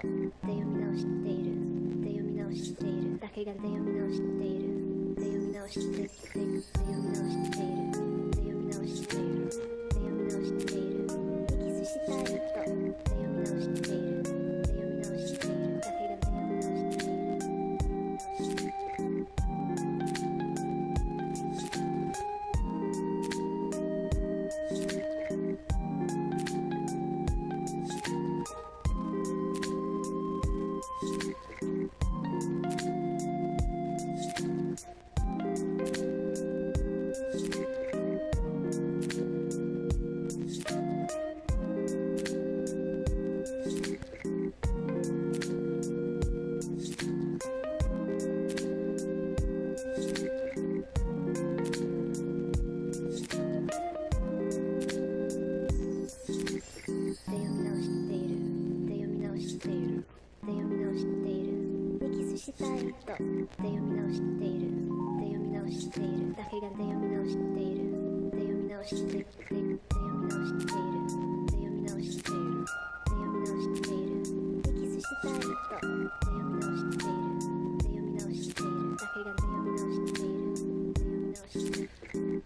で読み直しているで読み直しているだけがで読み直しているで読み直しているで読み直しているで読み直しているで読み直しているキスしたい人で読み直しているで読み直しているだけがで読み直しているしたい人で読み直しているで読み直しているだけがで読み直しているで読み直しているで読み直しているで読み直しているで読み直しているキスしたい人で読み直しているで読み直しているだけがで読み直しているで読み直している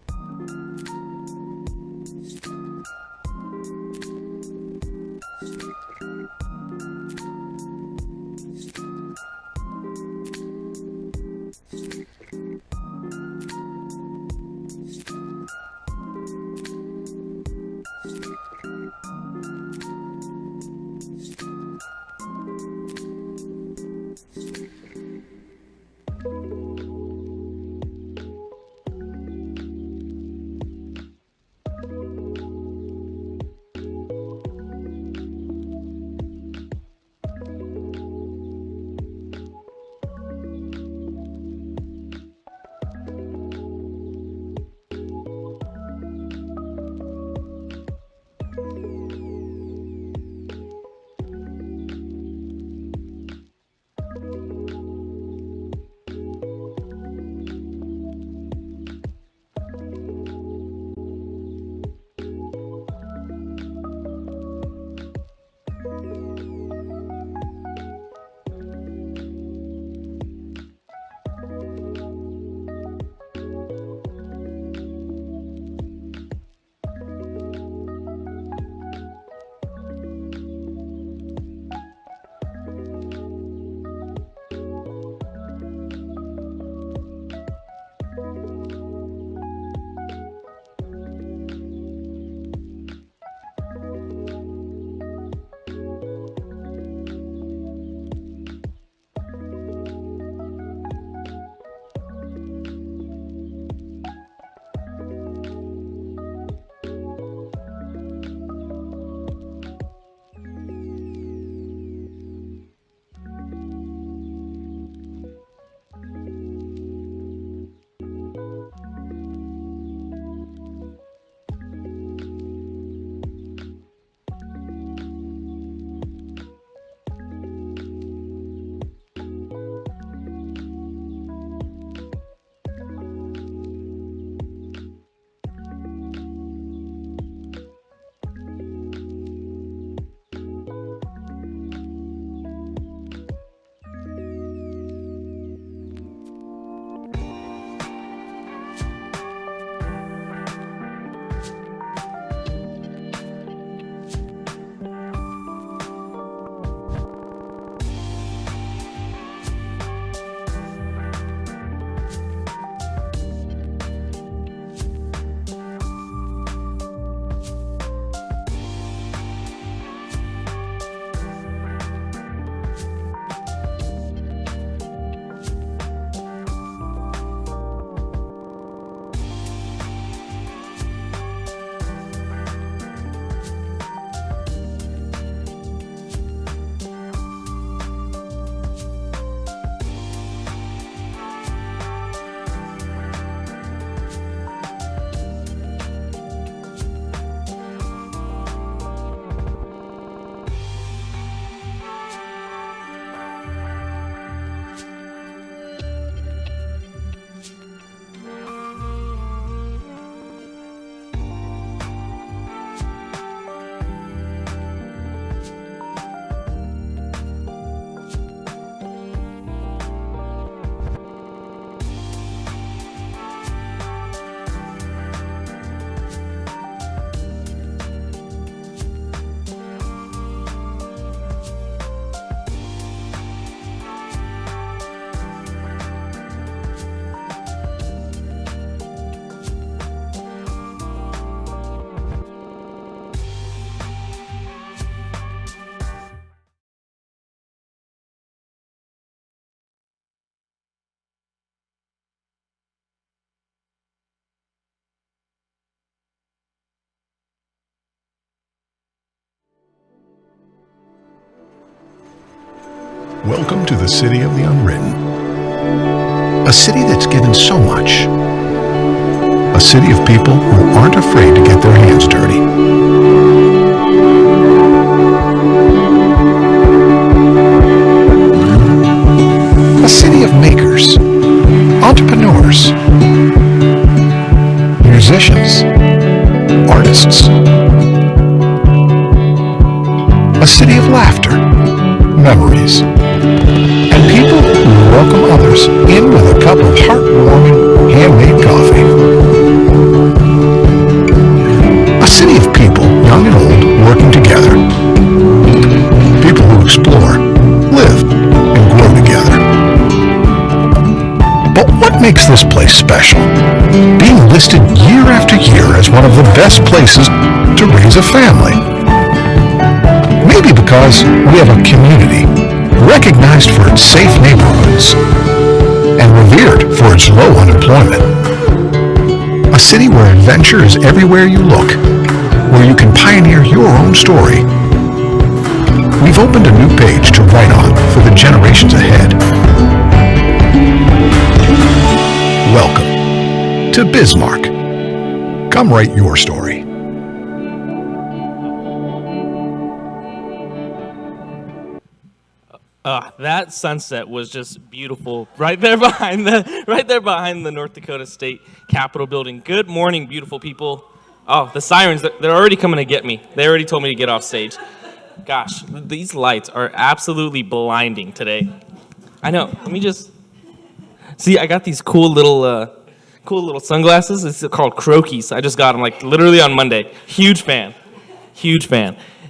Welcome to the city of the unwritten. A city that's given so much. A city of people who aren't afraid to get their hands dirty. A city of makers, entrepreneurs, musicians, artists. A city of laughter, memories, and people who welcome others in with a cup of heartwarming, handmade coffee. A city of people, young and old, working together. People who explore, live, and grow together. But what makes this place special? Being listed year after year as one of the best places to raise a family. Maybe because we have a community recognized for its safe neighborhoods and revered for its low unemployment. A city where adventure is everywhere you look, where you can pioneer your own story. We've opened a new page to write on for the generations ahead. Welcome to Bismarck. Come write your story. That sunset was just beautiful right there behind the North Dakota State Capitol building. Good morning, beautiful people. Oh, the sirens, they're already coming to get me. They already told me to get off stage. Gosh, these lights are absolutely blinding today. I know. Let me just see. I got these cool little sunglasses. It's called Crokies. I just got them like literally on Monday. Huge fan.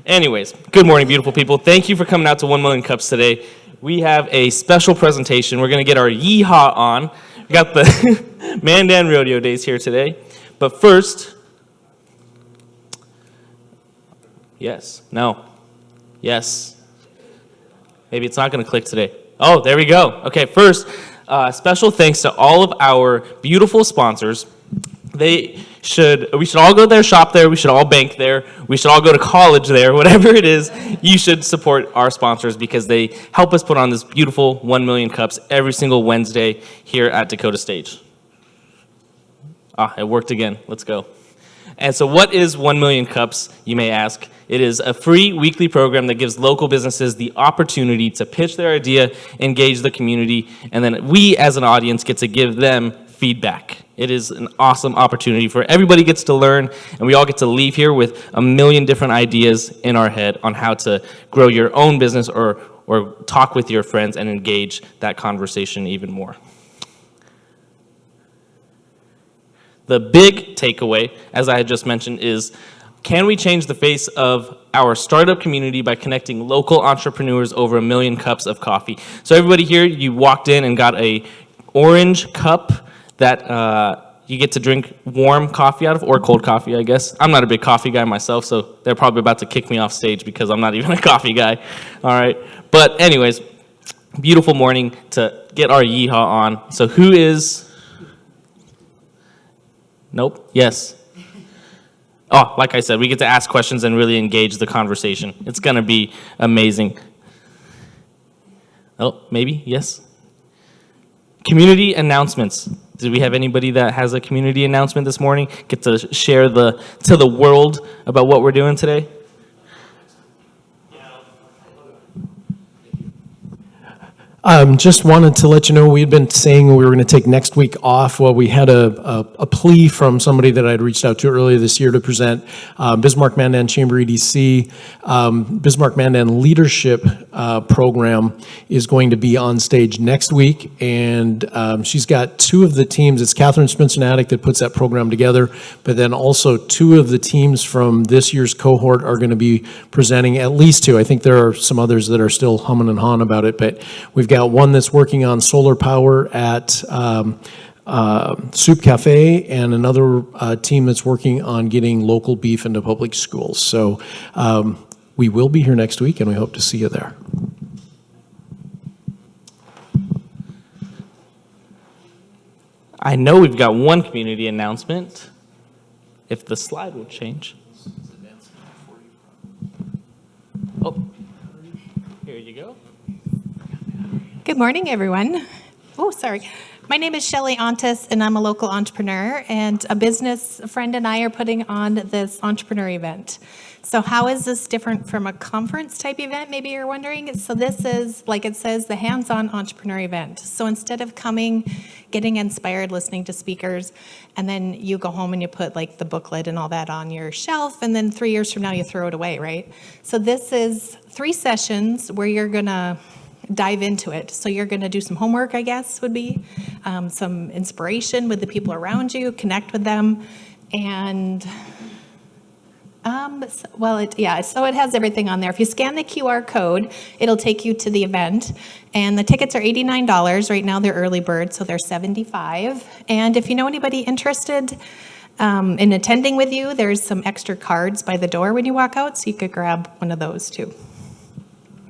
Anyways, good morning, beautiful people. Thank you for coming out to 1 Million Cups today. We have a special presentation. We're going to get our Yeeeeehaw on. We got the Mandan Rodeo days here today. But first, yes, maybe it's not going to click today. Oh, there we go. Okay, first, special thanks to all of our beautiful sponsors. We should all go there, shop there, we should all bank there, we should all go to college there, whatever it is, you should support our sponsors because they help us put on this beautiful 1 Million Cups every single Wednesday here at Dakota Stage. It worked again. Let's go. And so what is 1 Million Cups, you may ask? It is a free weekly program that gives local businesses the opportunity to pitch their idea, engage the community, and then we as an audience get to give them feedback. It is an awesome opportunity for everybody gets to learn, and we all get to leave here with a million different ideas in our head on how to grow your own business or talk with your friends and engage that conversation even more. The big takeaway, as I had just mentioned, is can we change the face of our startup community by connecting local entrepreneurs over 1 million cups of coffee? So everybody here, you walked in and got a orange cup that you get to drink warm coffee out of, or cold coffee, I guess. I'm not a big coffee guy myself, so they're probably about to kick me off stage because I'm not even a coffee guy. All right. But anyways, beautiful morning to get our yeehaw on. So who is... Nope. Yes. Oh, like I said, we get to ask questions and really engage the conversation. It's going to be amazing. Oh, maybe? Yes? Community announcements. Do we have anybody that has a community announcement this morning? Get to share to the world about what we're doing today? Just wanted to let you know we had been saying we were going to take next week off. Well, we had a plea from somebody that I'd reached out to earlier this year to present. Bismarck Mandan Chamber EDC, Bismarck Mandan Leadership Program is going to be on stage next week, and she's got two of the teams. It's Catherine Spencer-Naddick that puts that program together, but then also two of the teams from this year's cohort are going to be presenting, at least two. I think there are some others that are still humming and hawing about it, but we've got one that's working on solar power at Soup Cafe, and another team that's working on getting local beef into public schools. So we will be here next week, and we hope to see you there. I know we've got one community announcement. If the slide will change. Oh, here you go. Good morning, everyone. Oh, sorry. My name is Shelley Ontis, and I'm a local entrepreneur, and a business friend and I are putting on this entrepreneur event. So how is this different from a conference type event, maybe you're wondering? So this is, like it says, the hands-on entrepreneur event. So instead of coming, getting inspired, listening to speakers, and then you go home and you put like the booklet and all that on your shelf, and then 3 years from now you throw it away, right? So this is 3 sessions where you're gonna dive into it. So you're going to do some homework, I guess, would be some inspiration with the people around you, connect with them, and so it has everything on there. If you scan the QR code, it'll take you to the event, and the tickets are $89. Right now they're early bird, so they're $75. And if you know anybody interested in attending with you, there's some extra cards by the door when you walk out, so you could grab one of those too.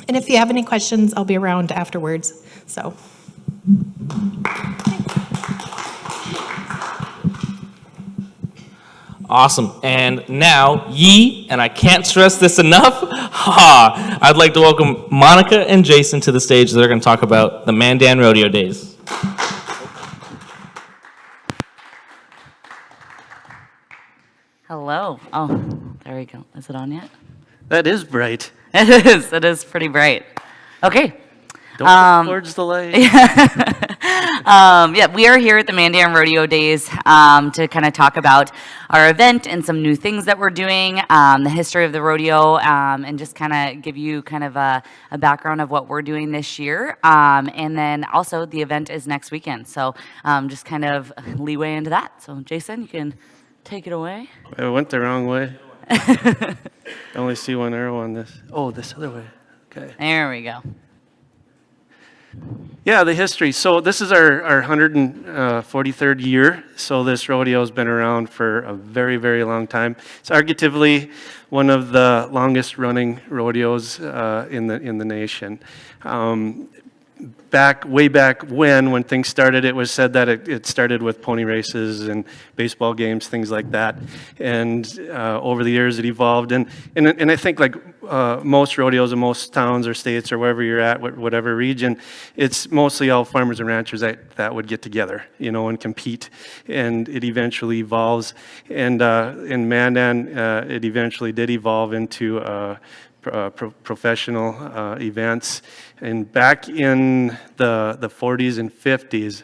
And if you have any questions, I'll be around afterwards, so. Awesome. And now, and I can't stress this enough, I'd like to welcome Monica and Jason to the stage. They're going to talk about the Mandan Rodeo Days. Hello. Oh, there we go. Is it on yet? That is bright. It is. It is pretty bright. Okay. Don't look towards the light. We are here at the Mandan Rodeo Days to kind of talk about our event and some new things that we're doing, the history of the rodeo, and just kind of give you kind of a background of what we're doing this year. And then also the event is next weekend, so just kind of leeway into that. So Jason, you can take it away. I went the wrong way. I only see one arrow on this. Oh, this other way. Okay. There we go. Yeah, the history. So this is our 143rd year. So this rodeo has been around for a very, very long time. It's arguably one of the longest running rodeos in the nation. Way back when things started, it was said that it started with pony races and baseball games, things like that. And over the years, it evolved. And I think like most rodeos in most towns or states or wherever you're at, whatever region, it's mostly all farmers and ranchers that would get together, and compete. And it eventually evolves. And in Mandan, it eventually did evolve into professional events. And back in the 40s and 50s,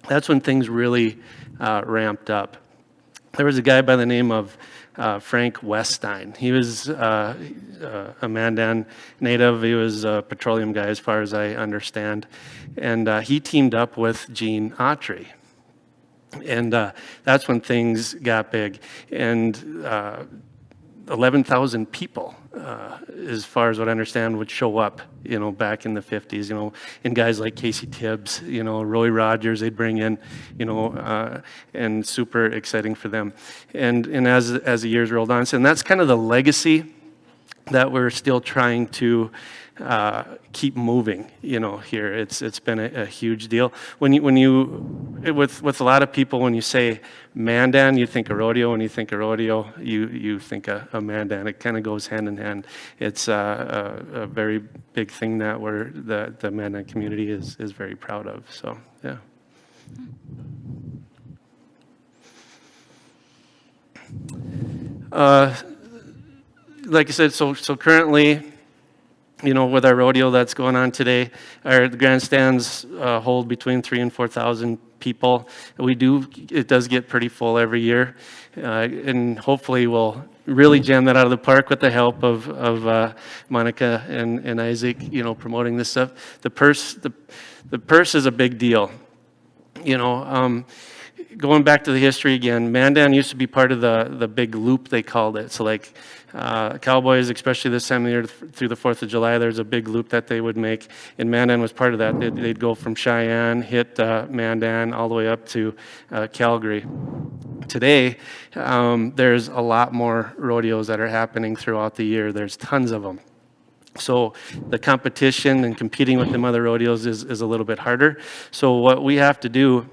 that's when things really ramped up. There was a guy by the name of Frank Weststein. He was a Mandan native. He was a petroleum guy as far as I understand. And he teamed up with Gene Autry. And that's when things got big. And 11,000 people, as far as what I understand, would show up, back in the 50s, and guys like Casey Tibbs, Roy Rogers, they'd bring in, and super exciting for them. And as the years rolled on, and that's kind of the legacy that we're still trying to keep moving, here. It's been a huge deal. With a lot of people, when you say Mandan, you think a rodeo. When you think a rodeo, you think a Mandan. It kind of goes hand in hand. It's a very big thing that the Mandan community is very proud of. So yeah. Like I said, so currently, with our rodeo that's going on today, the grandstands hold between 3,000 and 4,000 people. It does get pretty full every year, and hopefully we'll really jam that out of the park with the help of Monica and Isaac, promoting this stuff. The purse is a big deal. Going back to the history again, Mandan used to be part of the big loop, they called it. So like cowboys, especially this time of the year through the 4th of July, there's a big loop that they would make. And Mandan was part of that. They'd go from Cheyenne, hit Mandan, all the way up to Calgary. Today, there's a lot more rodeos that are happening throughout the year. There's tons of them. So the competition and competing with them other rodeos is a little bit harder. So what we have to do,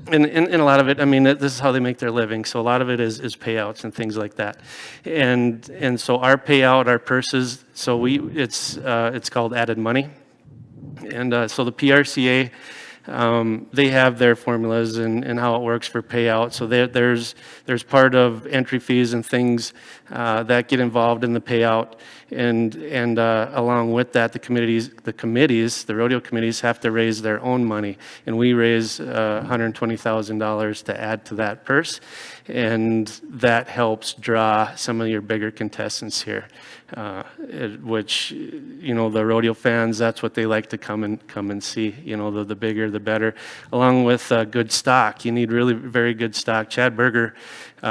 and a lot of it, this is how they make their living. So a lot of it is payouts and things like that. And so our payout, our purses, so it's called added money. And so the PRCA, they have their formulas and how it works for payout. So there's part of entry fees and things that get involved in the payout, and along with that, the rodeo committees have to raise their own money, and we raise $120,000 to add to that purse, and that helps draw some of your bigger contestants here, which, you know, the rodeo fans, that's what they like to come and see. You know, the bigger the better, along with good stock. You need really very good stock. Chad Berger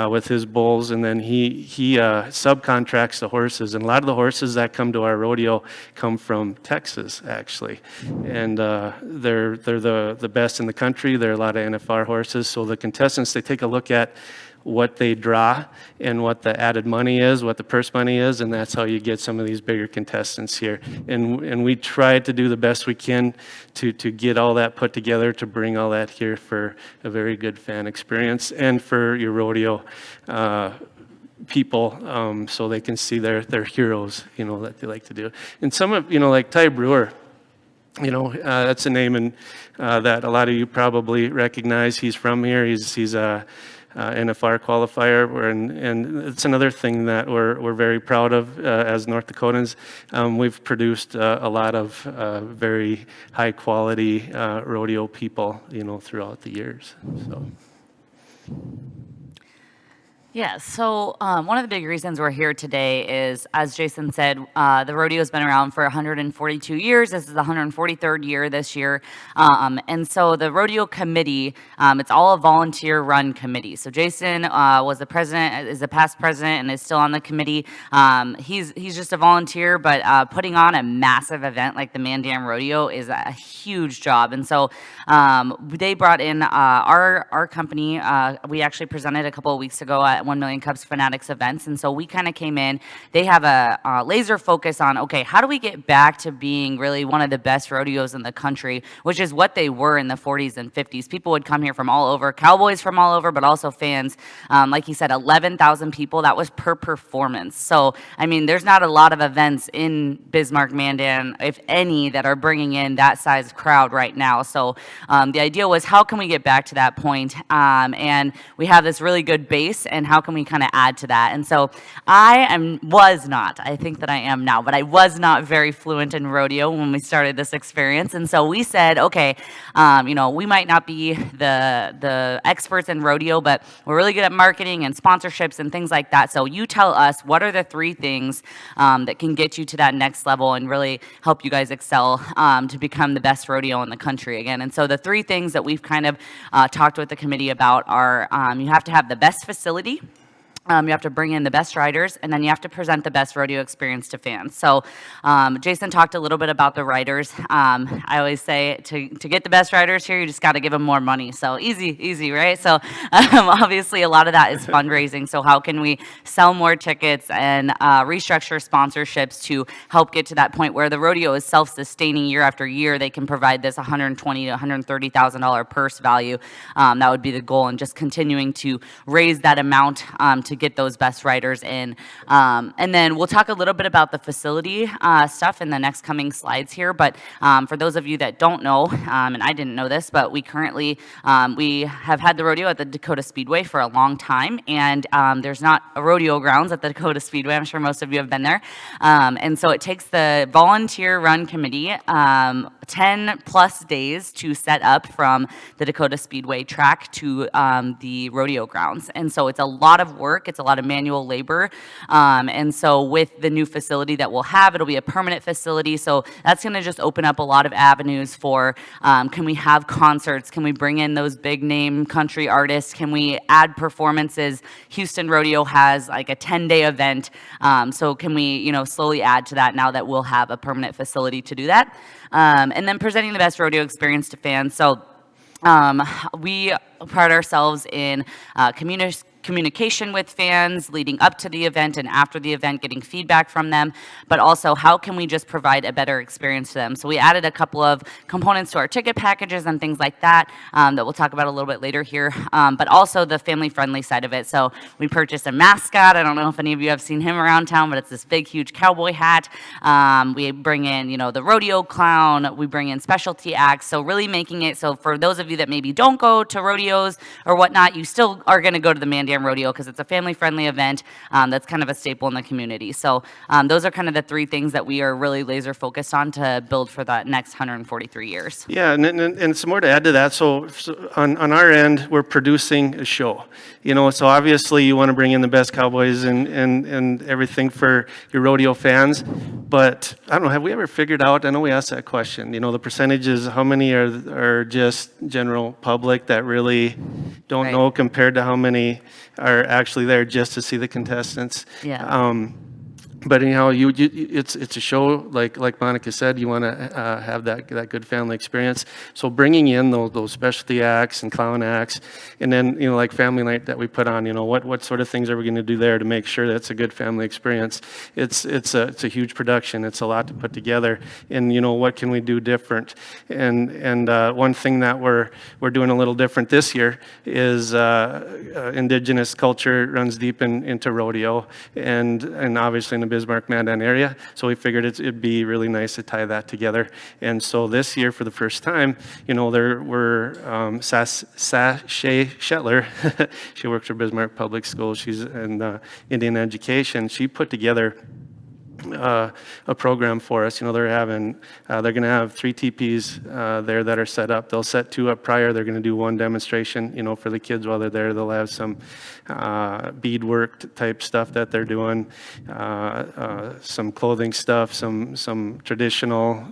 with his bulls, and then he subcontracts the horses, and a lot of the horses that come to our rodeo come from Texas, actually, and they're the best in the country. There are a lot of NFR horses, so the contestants, they take a look at what they draw and what the added money is, what the purse money is, and that's how you get some of these bigger contestants here. And we try to do the best we can to get all that put together, to bring all that here for a very good fan experience and for your rodeo people, so they can see their heroes, you know, that they like to do. And some of, you know, like Ty Brewer, you know, that's a name and that a lot of you probably recognize. He's from here. He's a NFR qualifier, and it's another thing that we're very proud of as North Dakotans. We've produced a lot of very high quality rodeo people, you know, throughout the years. So. Yeah, so one of the big reasons we're here today is, as Jason said, the rodeo's been around for 142 years. This is the 143rd year this year. And so the rodeo committee, it's all a volunteer-run committee. So Jason was the president, is the past president, and is still on the committee. He's just a volunteer, but putting on a massive event like the Mandan Rodeo is a huge job. And so they brought in our company. We actually presented a couple of weeks ago at 1 Million Cubs Fanatics events, and so we kind of came in. They have a laser focus on, okay, how do we get back to being really one of the best rodeos in the country, which is what they were in the 40s and 50s. People would come here from all over, cowboys from all over, but also fans. Like he said, 11,000 people, that was per performance. So, I mean, there's not a lot of events in Bismarck, Mandan, if any, that are bringing in that size crowd right now. So the idea was, how can we get back to that point? And we have this really good base, and how can we kind of add to that? And so I think that I am now, but I was not very fluent in rodeo when we started this experience. And so we said, okay, you know, we might not be the experts in rodeo, but we're really good at marketing and sponsorships and things like that. So you tell us, what are the 3 things that can get you to that next level and really help you guys excel to become the best rodeo in the country again? And so the 3 things that we've kind of talked with the committee about are, you have to have the best facility, you have to bring in the best riders, and then you have to present the best rodeo experience to fans. So Jason talked a little bit about the riders. I always say to get the best riders here, you just got to give them more money. So easy, right? So obviously a lot of that is fundraising. So how can we sell more tickets and restructure sponsorships to help get to that point where the rodeo is self-sustaining year after year? They can provide this $120,000 to $130,000 purse value. That would be the goal, and just continuing to raise that amount to get those best riders in. And then we'll talk a little bit about the facility stuff in the next coming slides here. But for those of you that don't know, and I didn't know this, but we currently, we have had the rodeo at the Dakota Speedway for a long time. And there's not a rodeo grounds at the Dakota Speedway. I'm sure most of you have been there. And so it takes the volunteer run committee 10 plus days to set up from the Dakota Speedway track to the rodeo grounds. And so it's a lot of work. It's a lot of manual labor. And so with the new facility that we'll have, it'll be a permanent facility. So that's going to just open up a lot of avenues for, can we have concerts? Can we bring in those big name country artists? Can we add performances? Houston Rodeo has like a 10-day event. So can we, you know, slowly add to that now that we'll have a permanent facility to do that? And then presenting the best rodeo experience to fans. So we pride ourselves in communication with fans leading up to the event and after the event, getting feedback from them, but also how can we just provide a better experience to them. So we added a couple of components to our ticket packages and things like that that we'll talk about a little bit later here, but also the family-friendly side of it. So we purchased a mascot. I don't know if any of you have seen him around town, but it's this big, huge cowboy hat. We bring in, the rodeo clown. We bring in specialty acts. So really making it so for those of you that maybe don't go to rodeos or whatnot, you still are going to go to the Mandan Rodeo because it's a family-friendly event that's kind of a staple in the community. So those are kind of the three things that we are really laser focused on to build for that next 143 years. Yeah, and some more to add to that. So on our end, we're producing a show. So obviously you want to bring in the best cowboys and everything for your rodeo fans. But I don't know, have we ever figured out, I know we asked that question, the percentages, how many are just general public that really don't Right. know compared to how many are actually there just to see the contestants? Yeah. But anyhow, it's a show like Monica said. You want to have that good family experience. So bringing in those specialty acts and clown acts, and then like family night that we put on. What sort of things are we going to do there to make sure that it's a good family experience? It's a huge production. It's a lot to put together. And what can we do different? And one thing that we're doing a little different this year is indigenous culture runs deep into rodeo, and obviously in the Bismarck Mandan area. So we figured it'd be really nice to tie that together. And so this year, for the first time, there were Sashay Shetler. She works for Bismarck Public Schools. She's in Indian education. She put together a program for us. They're going to have 3 teepees there that are set up. They'll set 2 up prior. They're going to do 1 demonstration, for the kids while they're there. They'll have some beadwork type stuff that they're doing, some clothing stuff, some traditional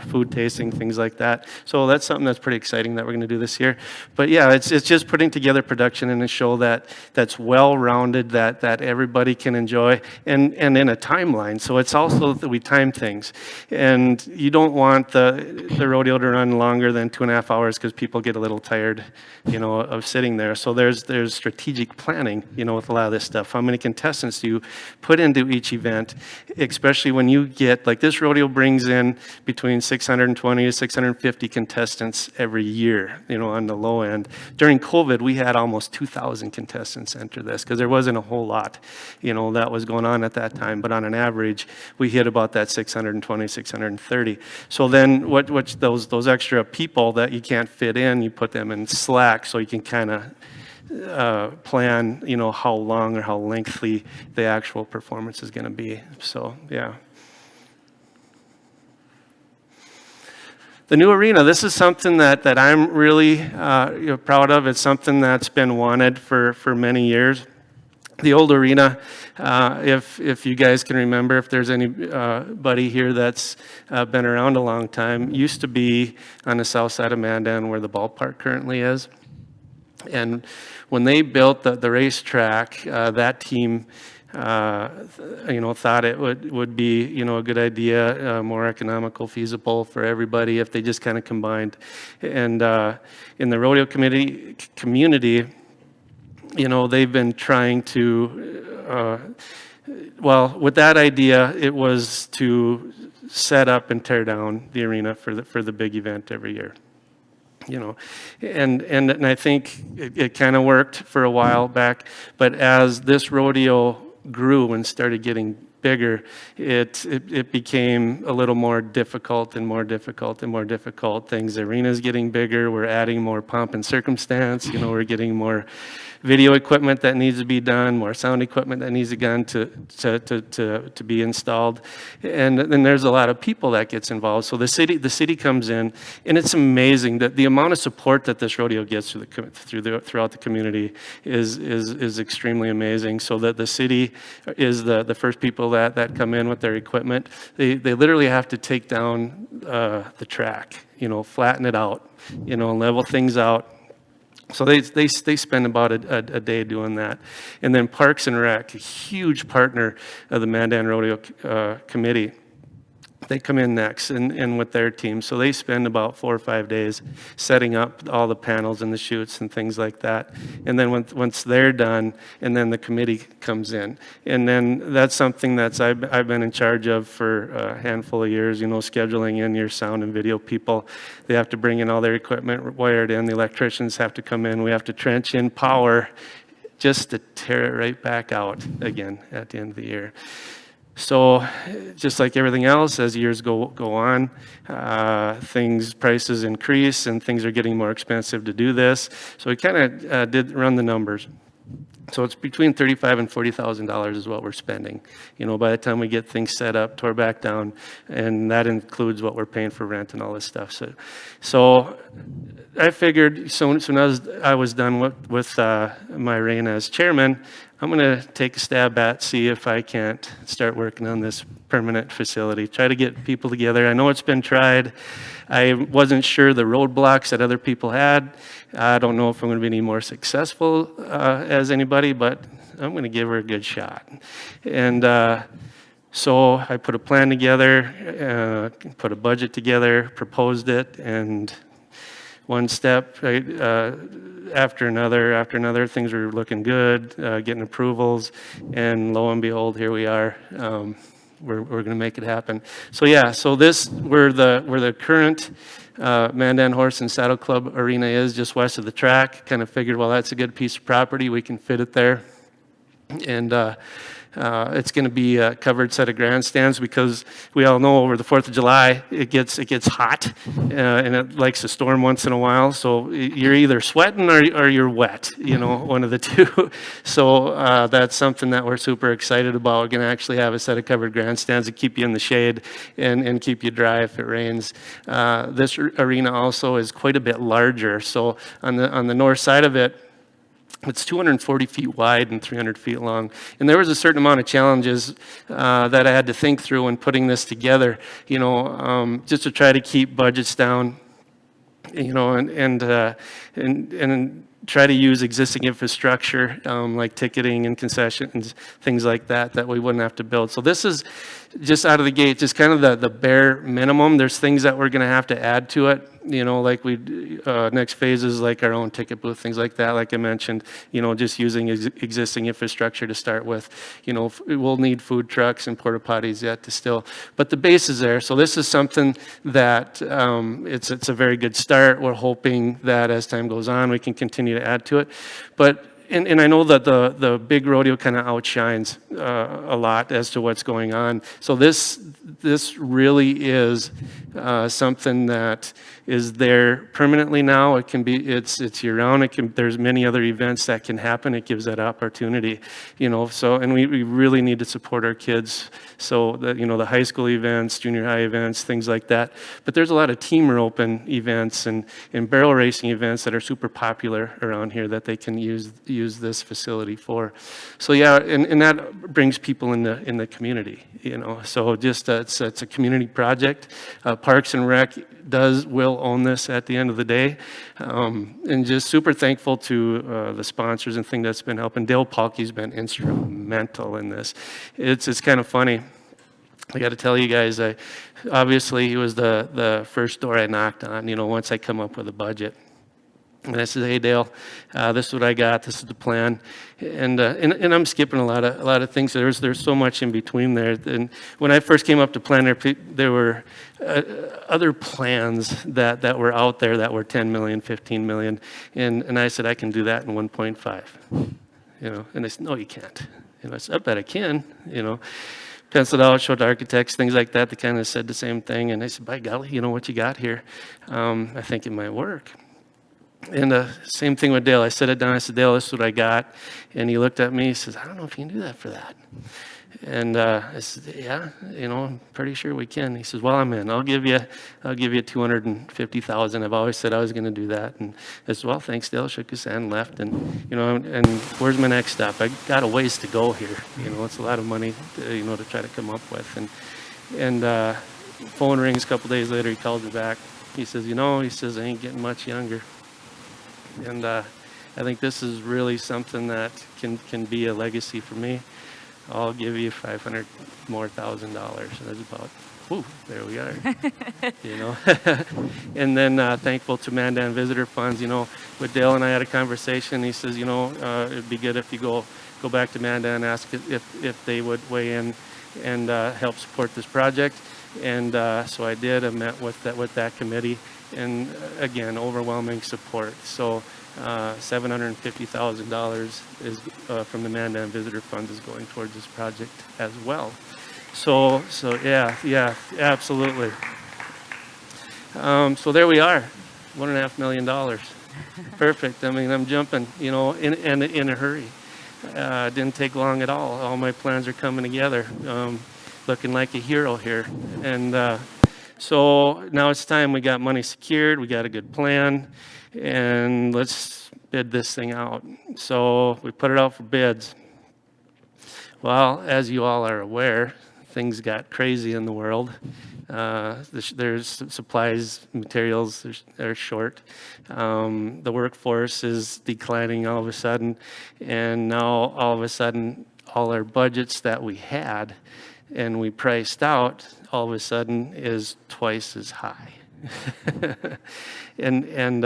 food tasting, things like that. So that's something that's pretty exciting that we're going to do this year. But yeah, it's just putting together production in a show that's well-rounded, that everybody can enjoy, and in a timeline. So it's also that we time things, and you don't want the rodeo to run longer than 2.5 hours because people get a little tired, of sitting there. So there's strategic planning, with a lot of this stuff. How many contestants do you put into each event, especially when you get, like this rodeo brings in between 620 to 650 contestants every year, on the low end. During COVID, we had almost 2,000 contestants enter this because there wasn't a whole lot, that was going on at that time. But on an average, we hit about that 620, 630. So then what those extra people that you can't fit in, you put them in slack so you can kind of plan, how long or how lengthy the actual performance is going to be. So, yeah. The new arena, this is something that I'm really proud of. It's something that's been wanted for many years. The old arena, if you guys can remember, if there's anybody here that's been around a long time, used to be on the south side of Mandan where the ballpark currently is. And when they built the racetrack, that team, thought it would be, a good idea, more economical, feasible for everybody if they just kind of combined. And in the rodeo community, they've been trying to, with that idea, it was to set up and tear down the arena for the big event every year. And I think it kind of worked for a while back, but as this rodeo grew and started getting bigger, it became a little more difficult and more difficult and more difficult things. The arena's getting bigger, we're adding more pomp and circumstance, we're getting more video equipment that needs to be done, more sound equipment that needs to be done to be installed. And then there's a lot of people that gets involved. So the city comes in, and it's amazing that the amount of support that this rodeo gets throughout the community is extremely amazing. So that the city is the first people that come in with their equipment. They literally have to take down the track, flatten it out, level things out. So they spend about a day doing that. And then Parks and Rec, a huge partner of the Mandan Rodeo Committee, they come in next and with their team. So they spend about 4 or 5 days setting up all the panels and the chutes and things like that. And then once they're done, and then the committee comes in. And then that's something I've been in charge of for a handful of years, scheduling in your sound and video people. They have to bring in all their equipment wired in. The electricians have to come in. We have to trench in power just to tear it right back out again at the end of the year. So just like everything else, as years go on, prices increase and things are getting more expensive to do this. So we kind of did run the numbers. So it's between $35,000 and $40,000 is what we're spending, by the time we get things set up, tore back down, and that includes what we're paying for rent and all this stuff. So I figured soon as I was done with my reign as chairman, I'm going to take a stab at, see if I can't start working on this permanent facility, try to get people together. I know it's been tried. I wasn't sure the roadblocks that other people had. I don't know if I'm going to be any more successful as anybody, but I'm going to give her a good shot. And so I put a plan together, put a budget together, proposed it, and one step after another, things were looking good, getting approvals, and lo and behold, here we are. We're going to make it happen. So yeah, where the current Mandan Horse and Saddle Club arena is, just west of the track. Kind of figured, well, that's a good piece of property. We can fit it there, and it's going to be a covered set of grandstands because we all know over the 4th of July it gets hot and it likes to storm once in a while. So you're either sweating or you're wet, one of the two. So that's something that we're super excited about. We're going to actually have a set of covered grandstands to keep you in the shade and keep you dry if it rains. This arena also is quite a bit larger. So on the north side of it, it's 240 feet wide and 300 feet long. And there was a certain amount of challenges that I had to think through when putting this together, just to try to keep budgets down, and try to use existing infrastructure like ticketing and concessions, things like that we wouldn't have to build. So this is just out of the gate, just kind of the bare minimum. There's things that we're going to have to add to it. Like next phase is like our own ticket booth, things like that, like I mentioned, just using existing infrastructure to start with. We'll need food trucks and porta potties yet to still, but the base is there. So this is something that it's a very good start. We're hoping that as time goes on, we can continue to add to it. But and I know that the big rodeo kind of outshines a lot as to what's going on. So this really is something that is there permanently now. It can be, it's year round. There's many other events that can happen. It gives that opportunity, so, and we really need to support our kids. So that, the high school events, junior high events, things like that. But there's a lot of team open events and barrel racing events that are super popular around here that they can use this facility for. So yeah, and that brings people in the community, so just it's a community project. Parks and Rec will own this at the end of the day, and just super thankful to the sponsors and things that's been helping. Dale Paulke's been instrumental in this. It's kind of funny. I got to tell you guys, obviously he was the first door I knocked on, once I come up with a budget. And I said, "Hey Dale, this is what I got. This is the plan," and I'm skipping a lot of things. There's so much in between there. And when I first came up to plan, there were other plans that were out there that were 10 million, 15 million, and I said I can do that in 1.5, And they said, "No, you can't." I said, "I bet I can." Penciled out, showed architects, things like that. They kind of said the same thing, and I said, "By golly, what you got here? I think it might work." And same thing with Dale. I set it down. I said, "Dale, this is what I got." And he looked at me. He says, "I don't know if you can do that for that." And I said, "Yeah, I'm pretty sure we can." He says, "Well, I'm in. I'll give you 250,000. I've always said I was going to do that." And I said, "Well, thanks, Dale." Shook his hand, left, and and where's my next step? I got a ways to go here. It's a lot of money, to try to come up with. And phone rings a couple days later. He calls me back. He says, he says, "I ain't getting much younger." And I think this is really something that can be a legacy for me. I'll give you $500,000 more. That's about whew, there we are. You know, and then thankful to Mandan Visitor Funds. You know, with Dale and I had a conversation. He says, you know, it'd be good if you go back to Mandan and ask if they would weigh in and help support this project. And so I did. I met with that committee, and again, overwhelming support. So $750,000 is from the Mandan Visitor Funds is going towards this project as well. So yeah, absolutely. So there we are, $1.5 million. Perfect. I mean, I'm jumping, you know, in a hurry. Didn't take long at all. All my plans are coming together. Looking like a hero here. And so now it's time. We got money secured. We got a good plan, and let's bid this thing out. So we put it out for bids. Well, as you all are aware, things got crazy in the world. There's supplies, materials are short. The workforce is declining all of a sudden, and now all of a sudden, all our budgets that we had and we priced out, all of a sudden is twice as high. and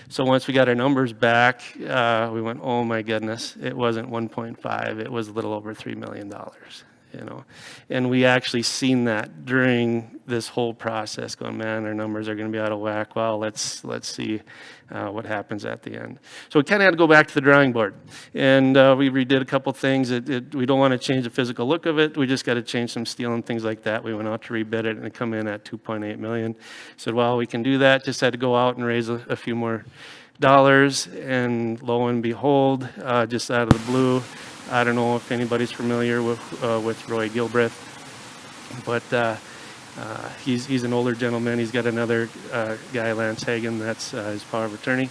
so once we got our numbers back, we went, oh my goodness, it wasn't 1.5, it was a little over $3 million. You know, and we actually seen that during this whole process, going, man, our numbers are going to be out of whack. Well, let's see what happens at the end. So we kind of had to go back to the drawing board, and we redid a couple things. We don't want to change the physical look of it. We just got to change some steel and things like that. We went out to rebid it, and it come in at $2.8 million. Said, well, we can do that. Just had to go out and raise a few more dollars, and lo and behold, just out of the blue. I don't know if anybody's familiar with Roy Gilbreth, but he's an older gentleman. He's got another guy, Lance Hagan, that's his power of attorney.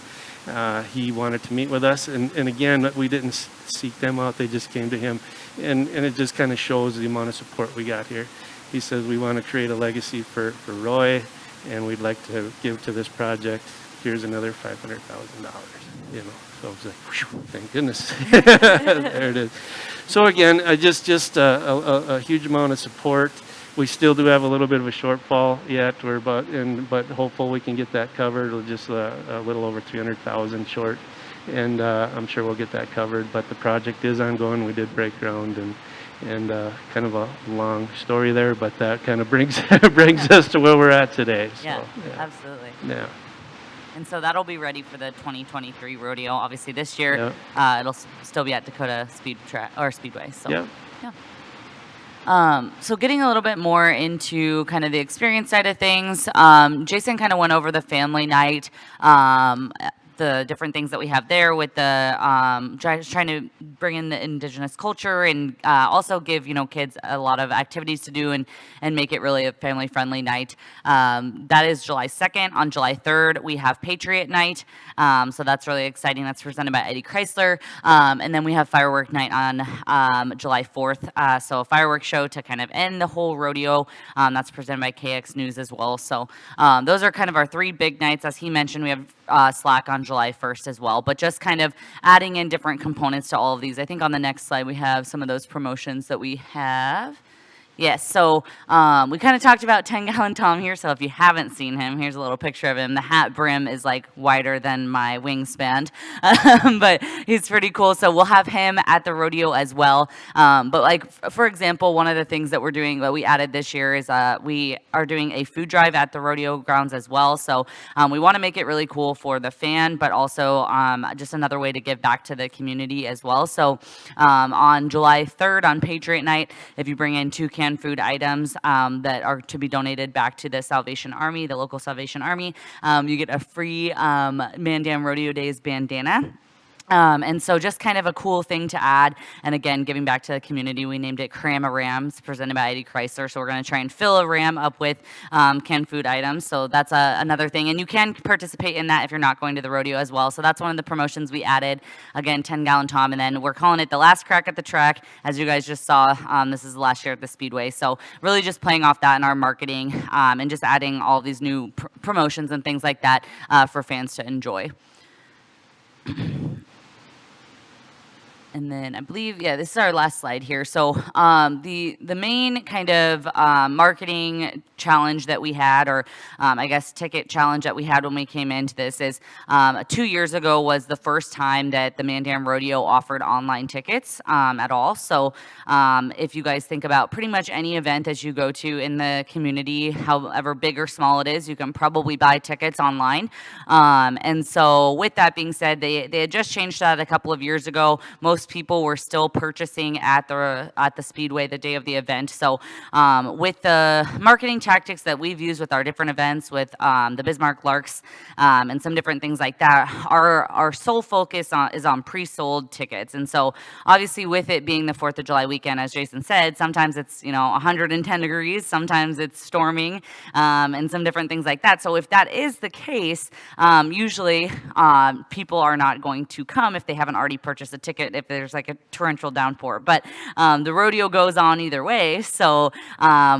He wanted to meet with us, and again, we didn't seek them out. They just came to him, and it just kind of shows the amount of support we got here. He says, we want to create a legacy for Roy, and we'd like to give to this project. Here's another $500,000, you know. So I was like, whew, thank goodness. There it is. So again, just a huge amount of support. We still do have a little bit of a shortfall yet. But hopeful we can get that covered. We're just a little over 300,000 short, and I'm sure we'll get that covered. But the project is ongoing. We did break ground, and kind of a long story there, but that kind of brings us to where we're at today. So, yeah, absolutely. Yeah. And so that'll be ready for the 2023 rodeo. Obviously, this year it'll still be at Dakota Speedway. So, yeah. So getting a little bit more into kind of the experience side of things, Jason kind of went over the family night, the different things that we have there with the trying to bring in the indigenous culture and also give kids a lot of activities to do and make it really a family friendly night. That is July 2nd. On July 3rd we have Patriot Night, so that's really exciting. That's presented by Eddie Chrysler, and then we have Firework Night on July 4th, so a fireworks show to kind of end the whole rodeo. That's presented by KX News as well. So those are kind of our three big nights. As he mentioned, we have Slack on July 1st as well, but just kind of adding in different components to all of these. I think on the next slide we have some of those promotions that we have. Yes, so we kind of talked about 10-gallon Tom here, so if you haven't seen him, here's a little picture of him. The hat brim is like wider than my wingspan, but he's pretty cool. So we'll have him at the rodeo as well. But like, for example, one of the things that we're doing, that we added this year is we are doing a food drive at the rodeo grounds as well. So we want to make it really cool for the fan, but also just another way to give back to the community as well. So on July 3rd on Patriot Night, if you bring in 2 canned food items that are to be donated back to the Salvation Army, the local Salvation Army, you get a free Mandan Rodeo Days bandana. And so just kind of a cool thing to add. And again, giving back to the community, we named it Cram a Ram. It's presented by Eddie Chrysler. So we're going to try and fill a ram up with canned food items. So that's another thing. And you can participate in that if you're not going to the rodeo as well. So that's one of the promotions we added. Again, 10-gallon Tom. And then we're calling it the last crack at the track. As you guys just saw, this is the last year at the Speedway. So really just playing off that in our marketing and just adding all these new promotions and things like that for fans to enjoy. And then I believe, yeah, this is our last slide here. So the main kind of marketing challenge that we had, or I guess ticket challenge that we had when we came into this is 2 years ago was the first time that the Mandan Rodeo offered online tickets at all. So if you guys think about pretty much any event that you go to in the community, however big or small it is, you can probably buy tickets online. And so with that being said, they had just changed that a couple of years ago. Most people were still purchasing at the Speedway the day of the event. So with the marketing tactics that we've used with our different events, with the Bismarck Larks and some different things like that, our sole focus is on pre-sold tickets. And so obviously with it being the 4th of July weekend, as Jason said, sometimes it's 110 degrees, sometimes it's storming, and some different things like that. So if that is the case, usually people are not going to come if they haven't already purchased a ticket, if there's like a torrential downpour. But the rodeo goes on either way. So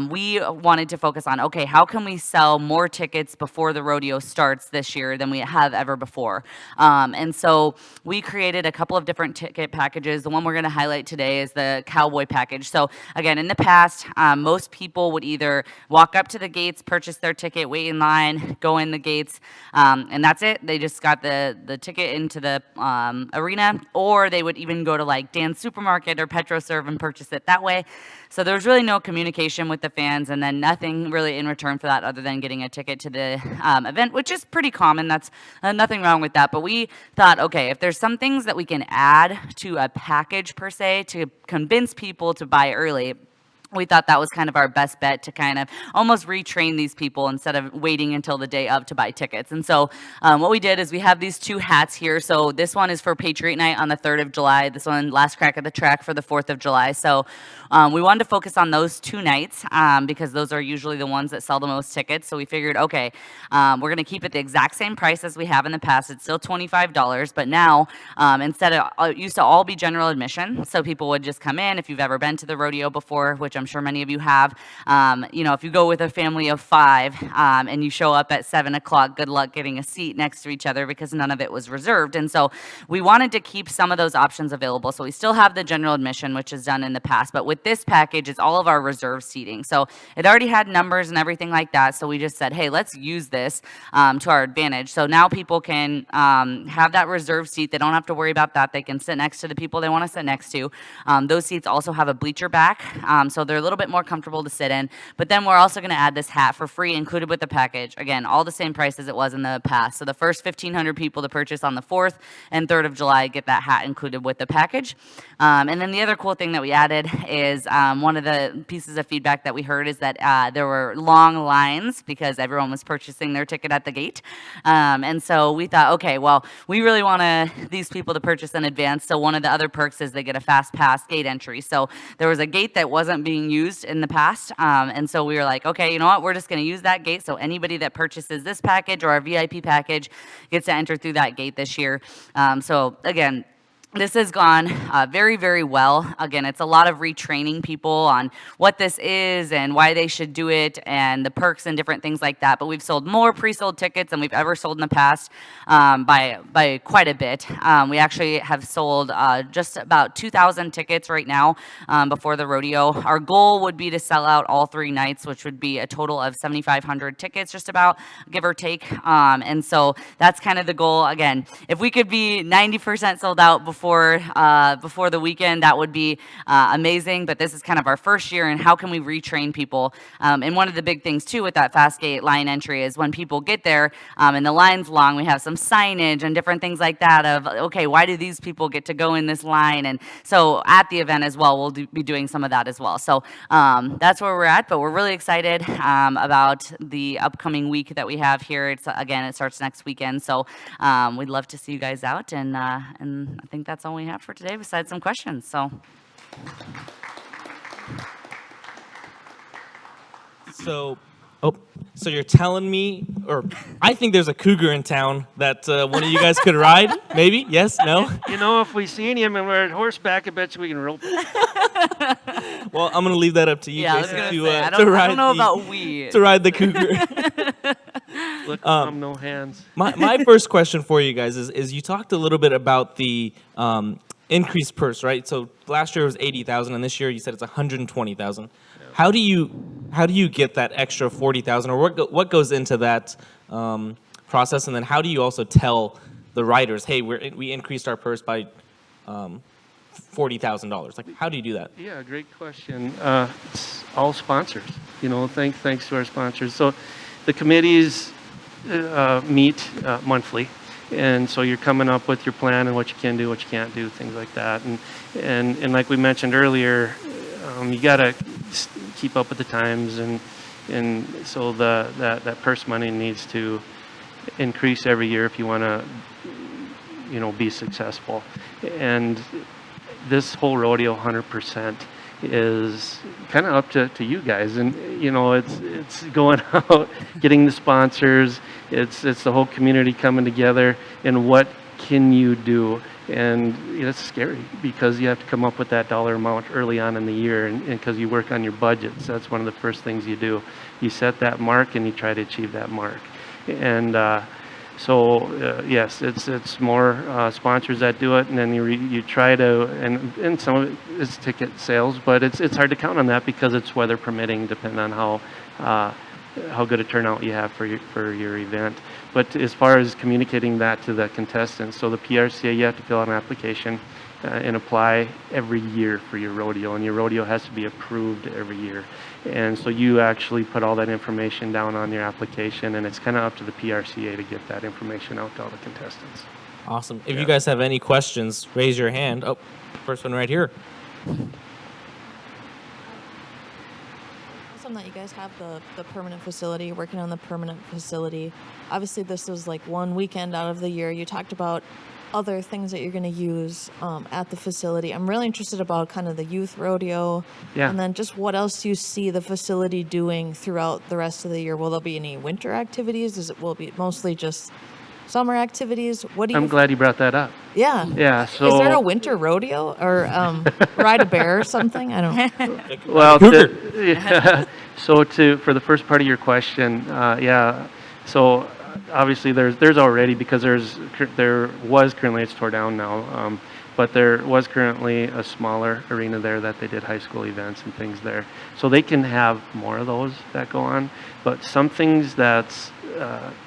we wanted to focus on, okay, how can we sell more tickets before the rodeo starts this year than we have ever before? And so we created a couple of different ticket packages. The one we're going to highlight today is the cowboy package. So again, in the past, most people would either walk up to the gates, purchase their ticket, wait in line, go in the gates, and that's it. They just got the ticket into the arena, or they would even go to like Dan's Supermarket or PetroServe and purchase it that way. So there was really no communication with the fans, and then nothing really in return for that other than getting a ticket to the event, which is pretty common. That's nothing wrong with that. But we thought, okay, if there's some things that we can add to a package per se to convince people to buy early, we thought that was kind of our best bet to kind of almost retrain these people instead of waiting until the day of to buy tickets. And so what we did is we have these two hats here. So this one is for Patriot Night on the 3rd of July. This one, Last Crack at the Track, for the 4th of July. So we wanted to focus on those 2 nights because those are usually the ones that sell the most tickets. So we figured, okay, we're going to keep it the exact same price as we have in the past. It's still $25, but now instead of, it used to all be general admission. So people would just come in. If you've ever been to the rodeo before, which I'm sure many of you have, if you go with a family of 5 and you show up at 7 o'clock, good luck getting a seat next to each other because none of it was reserved. And so we wanted to keep some of those options available. So we still have the general admission, which is done in the past, but with this package, it's all of our reserve seating. So it already had numbers and everything like that. So we just said, hey, let's use this to our advantage. So now people can have that reserve seat. They don't have to worry about that. They can sit next to the people they want to sit next to. Those seats also have a bleacher back, so they're a little bit more comfortable to sit in. But then we're also going to add this hat for free included with the package. Again, all the same price as it was in the past. So the first 1,500 people to purchase on the 4th and 3rd of July get that hat included with the package. And then the other cool thing that we added is one of the pieces of feedback that we heard is that there were long lines because everyone was purchasing their ticket at the gate. And so we thought, okay, well, we really want these people to purchase in advance. So one of the other perks is they get a fast pass gate entry. So there was a gate that wasn't being used in the past. And so we were like, okay, you know what? We're just going to use that gate. So anybody that purchases this package or our VIP package gets to enter through that gate this year. So again, this has gone very, very well. Again, it's a lot of retraining people on what this is and why they should do it and the perks and different things like that. But we've sold more pre-sold tickets than we've ever sold in the past by quite a bit. We actually have sold just about 2,000 tickets right now before the rodeo. Our goal would be to sell out all 3 nights, which would be a total of 7,500 tickets, just about, give or take. And so that's kind of the goal. Again, if we could be 90% sold out before the weekend, that would be amazing. But this is kind of our first year, and how can we retrain people? And one of the big things too with that fast gate line entry is when people get there and the line's long, we have some signage and different things like that of, okay, why do these people get to go in this line? And so at the event as well, we'll be doing some of that as well. So that's where we're at, but we're really excited about the upcoming week that we have here. It starts next weekend. So we'd love to see you guys out, and I think that's all we have for today besides some questions. So you're telling me, or I think there's a cougar in town that one of you guys could ride? Maybe? Yes? No? If we seen him and we're at horseback, I bet you we can rope. Well, I'm going to leave that up to you, yeah, Jason, I to don't know about we. To ride the cougar. Look, no hands. My first question for you guys is you talked a little bit about the increased purse, right? So last year it was 80,000, and this year you said it's 120,000. How do you get that extra 40,000, or what goes into that process? And then how do you also tell the riders, hey, we increased our purse by $40,000? Like, how do you do that? Yeah, great question. It's all sponsors. Thanks to our sponsors. So the committees meet monthly, and so you're coming up with your plan and what you can do, what you can't do, things like that. And like we mentioned earlier, you got to keep up with the times, and so that purse money needs to increase every year if you want to, be successful. And this whole rodeo 100% is kind of up to you guys, and it's going out, getting the sponsors, it's the whole community coming together, and what can you do? And it's scary because you have to come up with that dollar amount early on in the year, and because you work on your budgets. That's one of the first things you do. You set that mark and you try to achieve that mark. And so yes, it's more sponsors that do it, and then you try to, and some of it is ticket sales, but it's hard to count on that because it's weather permitting, depending on how good a turnout you have for your event. But as far as communicating that to the contestants, so the PRCA, you have to fill out an application and apply every year for your rodeo, and your rodeo has to be approved every year. And so you actually put all that information down on your application, and it's kind of up to the PRCA to get that information out to all the contestants. Awesome. If you guys have any questions, raise your hand. Oh, first one right here. Awesome that you guys have the permanent facility, working on the permanent facility. Obviously, this is like one weekend out of the year. You talked about other things that you're going to use at the facility. I'm really interested about kind of the youth rodeo, and then just what else you see the facility doing throughout the rest of the year. Will there be any winter activities? Will it be mostly just summer activities? What do you? I'm glad you brought that up. Yeah. Yeah. So is there a winter rodeo or ride a bear or something? I don't know. Well, so for the first part of your question, so obviously there's already, because there was currently, it's tore down now, but there was currently a smaller arena there that they did high school events and things there. So they can have more of those that go on, but some things that's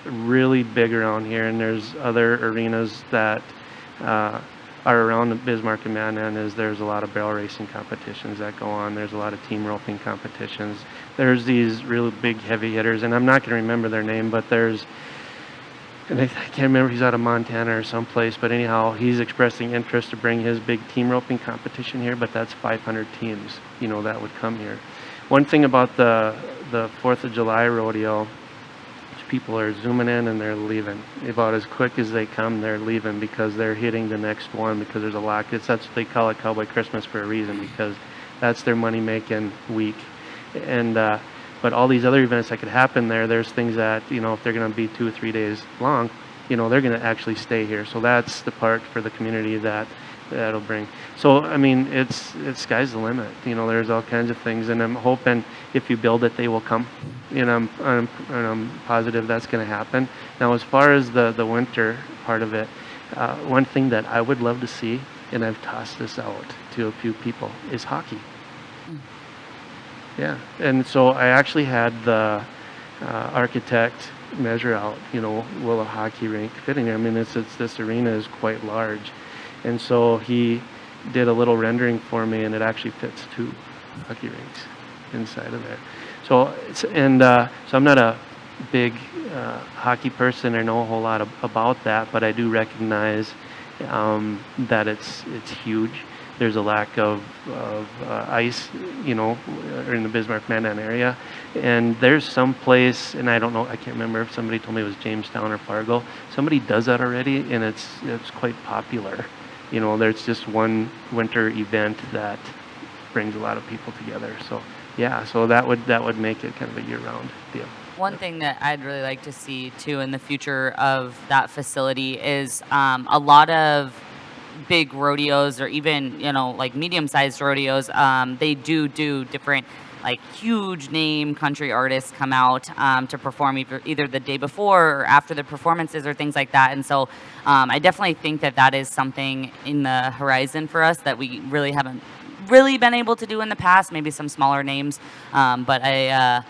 really big around here, and there's other arenas that are around Bismarck and Mandan, is there's a lot of barrel racing competitions that go on. There's a lot of team roping competitions. There's these really big heavy hitters, and I'm not going to remember their name, but and I can't remember, he's out of Montana or someplace, but anyhow, he's expressing interest to bring his big team roping competition here, but that's 500 teams, that would come here. One thing about the 4th of July rodeo, people are zooming in and they're leaving. About as quick as they come, they're leaving because they're hitting the next one, because there's a lot. That's what they call it Cowboy Christmas for a reason, because that's their money-making week. And but all these other events that could happen there's things that, if they're going to be 2 or 3 days long, they're going to actually stay here. So that's the part for the community that'll bring. So, I mean, it's sky's the limit. There's all kinds of things, and I'm hoping if you build it, they will come. I'm positive that's going to happen. Now, as far as the winter part of it, one thing that I would love to see, and I've tossed this out to a few people, is hockey. Yeah, and so I actually had the architect measure out, will a hockey rink fit in here? I mean, this arena is quite large, and so he did a little rendering for me, and it actually fits 2 hockey rinks inside of there. So, so I'm not a big hockey person or know a whole lot about that, but I do recognize that it's huge. There's a lack of ice, in the Bismarck-Mandan area. And there's some place, and I don't know, I can't remember if somebody told me it was Jamestown or Fargo. Somebody does that already, and it's quite popular. There's just one winter event that brings a lot of people together. So, yeah, so that would make it kind of a year-round deal. One thing that I'd really like to see, too, in the future of that facility is a lot of big rodeos, or even, like medium-sized rodeos, they do different like huge name country artists come out to perform either the day before or after the performances or things like that. And so I definitely think that that is something in the horizon for us that we really haven't really been able to do in the past, maybe some smaller names, but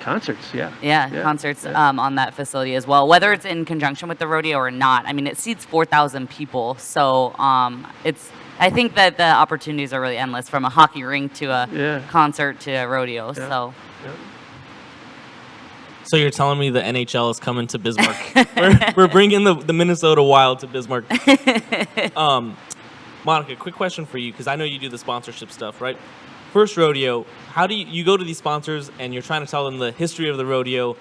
Concerts, yeah. Concerts on that facility as well, whether it's in conjunction with the rodeo or not. I mean, it seats 4,000 people, so I think that the opportunities are really endless, from a hockey rink to a concert to a rodeo. So. So you're telling me the NHL is coming to Bismarck? we're bringing the Minnesota Wild to Bismarck. Monica, quick question for you, because I know you do the sponsorship stuff, right? First rodeo, how do you go to these sponsors and you're trying to tell them the history of the rodeo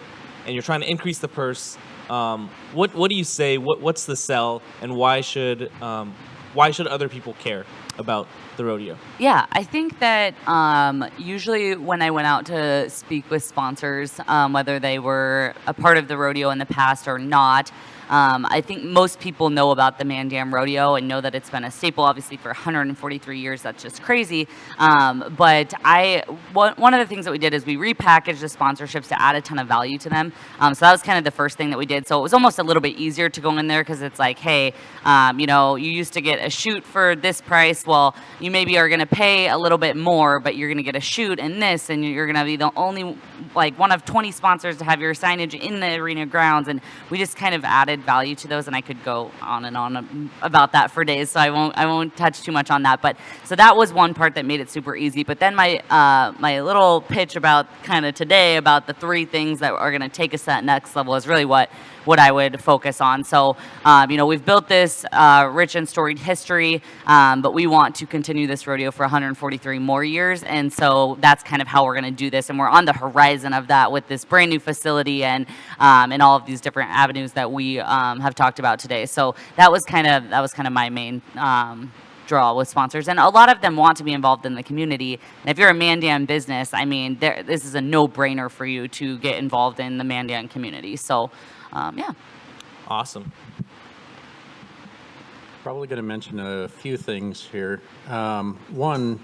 and you're trying to increase the purse? What do you say? What's the sell, and why should other people care about the rodeo? Yeah, I think that usually when I went out to speak with sponsors, whether they were a part of the rodeo in the past or not, I think most people know about the Mandan Rodeo and know that it's been a staple, obviously, for 143 years. That's just crazy. But one of the things that we did is we repackaged the sponsorships to add a ton of value to them. So that was kind of the first thing that we did. So it was almost a little bit easier to go in there, because it's like, hey, you used to get a shoot for this price. Well, you maybe are going to pay a little bit more, but you're going to get a shoot in this, and you're going to be the only, like, one of 20 sponsors to have your signage in the arena grounds. And we just kind of added value to those, and I could go on and on about that for days, so I won't touch too much on that. But so that was one part that made it super easy. But then my little pitch about kind of today about the 3 things that are going to take us to that next level is really what I would focus on. So we've built this rich and storied history, but we want to continue this rodeo for 143 more years, and so that's kind of how we're going to do this. And we're on the horizon of that with this brand new facility and all of these different avenues that we have talked about today. So that was kind of my main draw with sponsors, and a lot of them want to be involved in the community. And if you're a Mandan business, I mean, this is a no-brainer for you to get involved in the Mandan community. So, yeah. Awesome. Probably going to mention a few things here. One,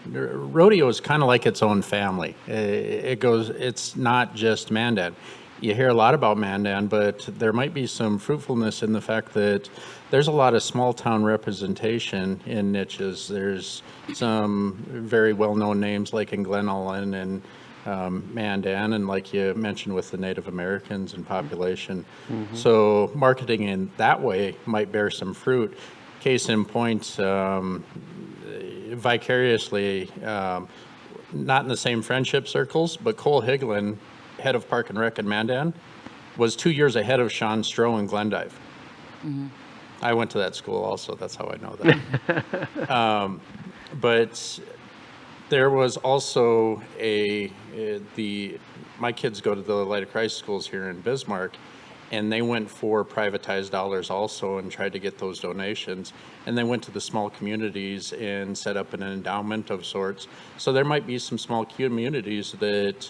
rodeo is kind of like its own family. It's not just Mandan. You hear a lot about Mandan, but there might be some fruitfulness in the fact that there's a lot of small town representation in niches. There's some very well-known names like in Glen Ellen and Mandan, and like you mentioned with the Native Americans and population. Mm-hmm. So marketing in that way might bear some fruit. Case in point, vicariously, not in the same friendship circles, but Cole Higlin, head of Park and Rec in Mandan, was 2 years ahead of Sean Stroh in Glendive. Mm-hmm. I went to that school also, that's how I know that. But there was also my kids go to the Light of Christ schools here in Bismarck, and they went for privatized dollars also and tried to get those donations. And they went to the small communities and set up an endowment of sorts. So there might be some small communities that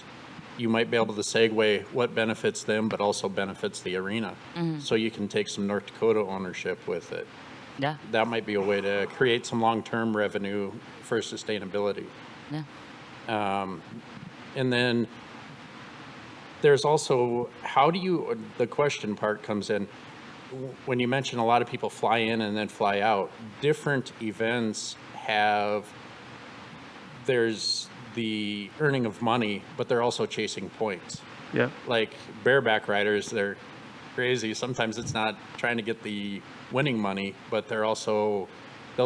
you might be able to segue what benefits them, but also benefits the arena. Mm-hmm. So you can take some North Dakota ownership with it. Yeah. That might be a way to create some long-term revenue for sustainability. Yeah. And then there's also, the question part comes in, when you mention a lot of people fly in and then fly out, different events there's the earning of money, but they're also chasing points. Yeah. Like bareback riders, they're crazy. Sometimes it's not trying to get the winning money, but they'll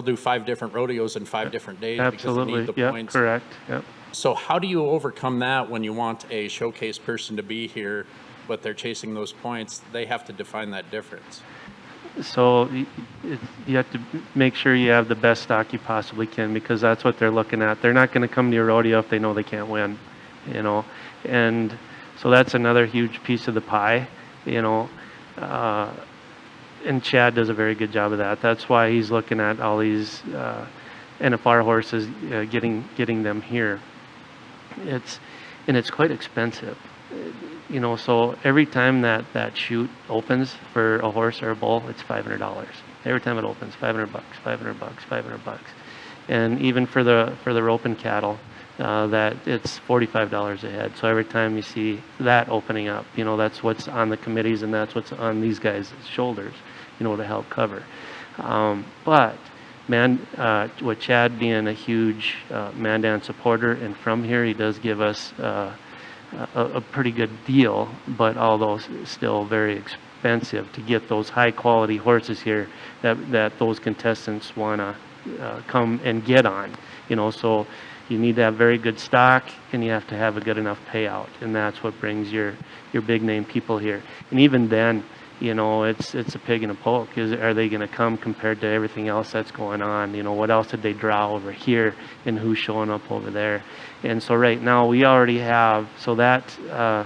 do 5 different rodeos in 5 different days. Absolutely. Because they need the points. Correct. Yep. So how do you overcome that when you want a showcase person to be here, but they're chasing those points? They have to define that difference. So you have to make sure you have the best stock you possibly can, because that's what they're looking at. They're not going to come to your rodeo if they know they can't win, And so that's another huge piece of the pie, And Chad does a very good job of that. That's why he's looking at all these NFR horses, getting them here. It's quite expensive. So every time that chute opens for a horse or a bull, it's $500. Every time it opens, $500, $500, $500. And even for the rope and cattle, that it's $45 a head. So every time you see that opening up, that's what's on the committees and that's what's on these guys' shoulders, to help cover. But with Chad being a huge Mandan supporter, and from here he does give us a pretty good deal, but although still very expensive to get those high quality horses here that those contestants want to come and get on. So you need to have very good stock and you have to have a good enough payout, and that's what brings your big name people here. And even then, it's a pig in a poke. Are they going to come compared to everything else that's going on? What else did they draw over here and who's showing up over there? And so right now we already have, so that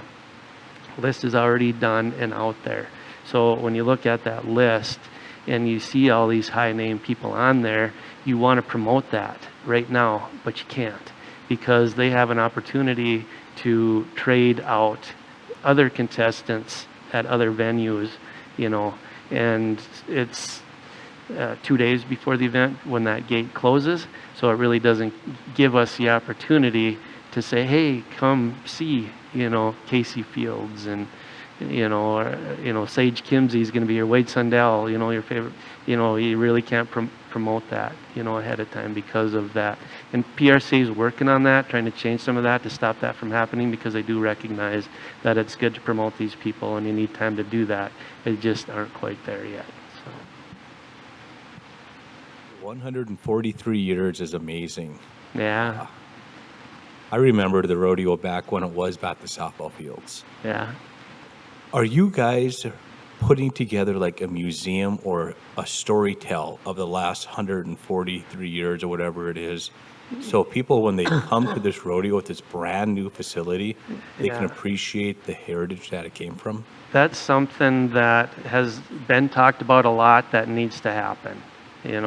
list is already done and out there. So when you look at that list and you see all these high name people on there, you want to promote that right now, but you can't, because they have an opportunity to trade out other contestants at other venues, and it's 2 days before the event when that gate closes. So it really doesn't give us the opportunity to say, hey, come see, Casey Fields and, Sage Kimsey is going to be your Wade Sundell, your favorite, you really can't promote that, ahead of time because of that. And PRC is working on that, trying to change some of that to stop that from happening, because they do recognize that it's good to promote these people and you need time to do that. They just aren't quite there yet. So. 143 years is amazing. Yeah. I remember the rodeo back when it was back the softball fields. Yeah. Are you guys putting together like a museum or a story tell of the last 143 years or whatever it is? So people, when they come to this rodeo with this brand new facility, they can appreciate the heritage that it came from? That's something that has been talked about a lot that needs to happen, and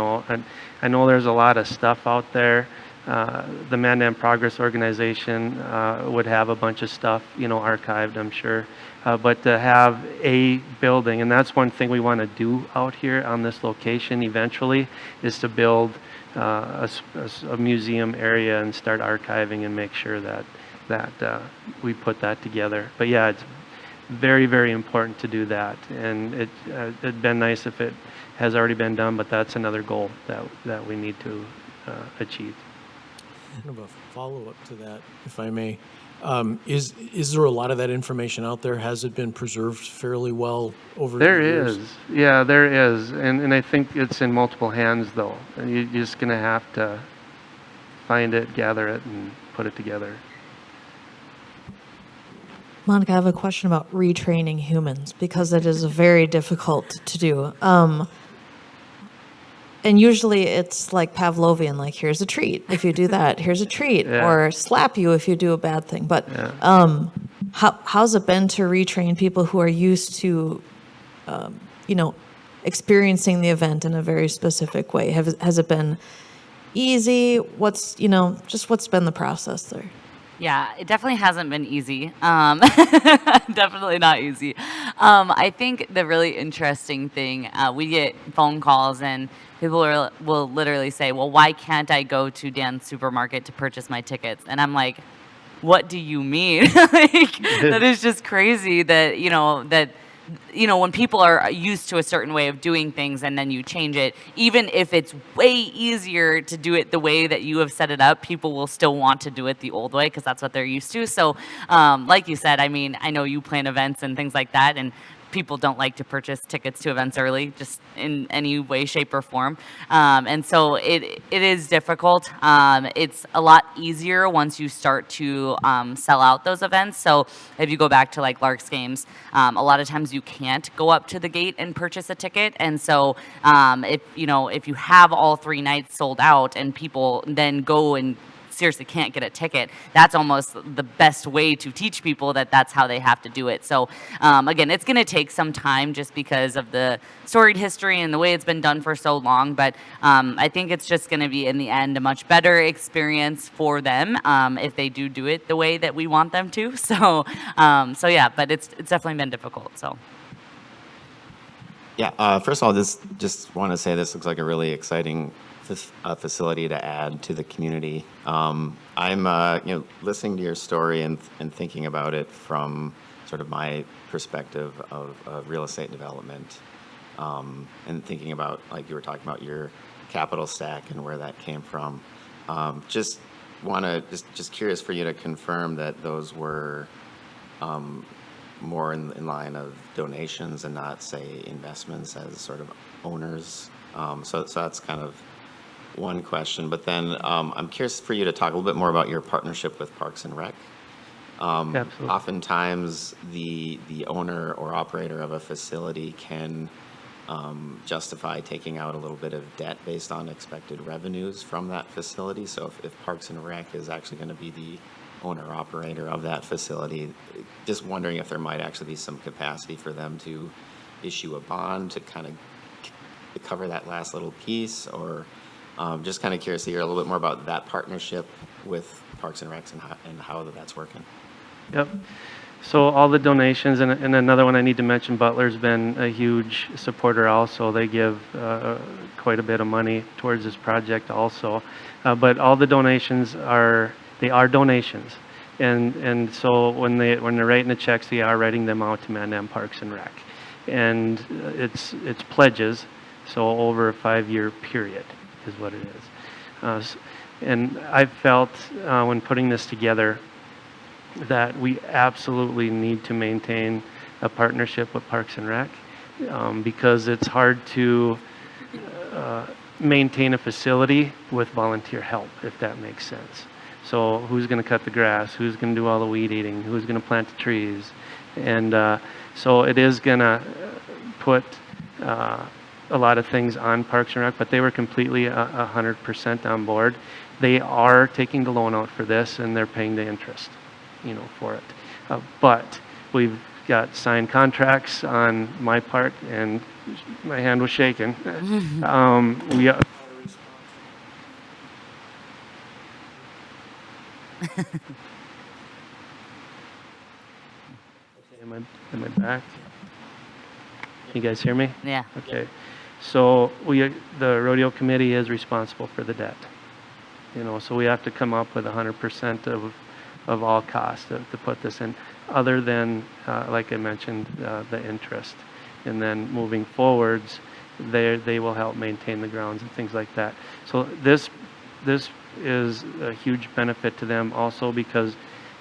I know there's a lot of stuff out there. The Mandan Progress Organization would have a bunch of stuff, archived, I'm sure. But to have a building, and that's one thing we want to do out here on this location eventually, is to build a museum area and start archiving and make sure that we put that together. But yeah, it's very, very important to do that. And it'd been nice if it has already been done, but that's another goal that we need to achieve. Kind of a follow-up to that, if I may. Is there a lot of that information out there? Has it been preserved fairly well over the years? There is. Yeah, there is. And I think it's in multiple hands, though. And you're just going to have to find it, gather it, and put it together. Monica, I have a question about retraining humans, because it is very difficult to do. And usually it's like Pavlovian, like, here's a treat. If you do that, here's a treat. Yeah. Or slap you if you do a bad thing. But how's it been to retrain people who are used to, experiencing the event in a very specific way? Has it been easy? What's been the process there? Yeah, it definitely hasn't been easy. Definitely not easy. I think the really interesting thing, we get phone calls and people will literally say, well, why can't I go to Dan's supermarket to purchase my tickets? And I'm like, what do you mean? That is just crazy that, when people are used to a certain way of doing things and then you change it, even if it's way easier to do it the way that you have set it up, people will still want to do it the old way because that's what they're used to. So like you said, I know you plan events and things like that, and people don't like to purchase tickets to events early, just in any way, shape, or form. And so it is difficult. It's a lot easier once you start to sell out those events. So if you go back to like Lark's Games, a lot of times you can't go up to the gate and purchase a ticket. And so if you have all 3 nights sold out and people then go and seriously can't get a ticket, that's almost the best way to teach people that that's how they have to do it. So again, it's going to take some time just because of the storied history and the way it's been done for so long, but I think it's just going to be in the end a much better experience for them if they do it the way that we want them to. So yeah, but it's definitely been difficult. So yeah, first of all, just want to say this looks like a really exciting facility to add to the community. I'm listening to your story and thinking about it from sort of my perspective of real estate development, and thinking about, like you were talking about, your capital stack and where that came from. Just curious for you to confirm that those were more in line of donations and not, say, investments as sort of owners. So that's kind of one question. But then I'm curious for you to talk a little bit more about your partnership with Parks and Rec. Absolutely. Oftentimes, the owner or operator of a facility can justify taking out a little bit of debt based on expected revenues from that facility. So if Parks and Rec is actually going to be the owner operator of that facility, just wondering if there might actually be some capacity for them to issue a bond to kind of cover that last little piece, or just kind of curious to hear a little bit more about that partnership with Parks and Rec and how that's working. Yep. So all the donations, and another one I need to mention, Butler's been a huge supporter also. They give quite a bit of money towards this project also. But all the donations are donations. And so when they're writing the checks, they are writing them out to Mandan Parks and Rec. And it's pledges, so over a 5-year period is what it is. And I felt when putting this together that we absolutely need to maintain a partnership with Parks and Rec, because it's hard to maintain a facility with volunteer help, if that makes sense. So who's going to cut the grass? Who's going to do all the weed eating? Who's going to plant the trees? And so it is going to put a lot of things on Parks and Rec, but they were completely 100% on board. They are taking the loan out for this, and they're paying the interest, for it. But we've got signed contracts on my part, and my hand was shaking. We are Am I back? Can you guys hear me? Yeah. Okay. So the rodeo committee is responsible for the debt. So we have to come up with 100% of all costs to put this in, other than, like I mentioned, the interest. And then moving forwards, they will help maintain the grounds and things like that. So this is a huge benefit to them also, because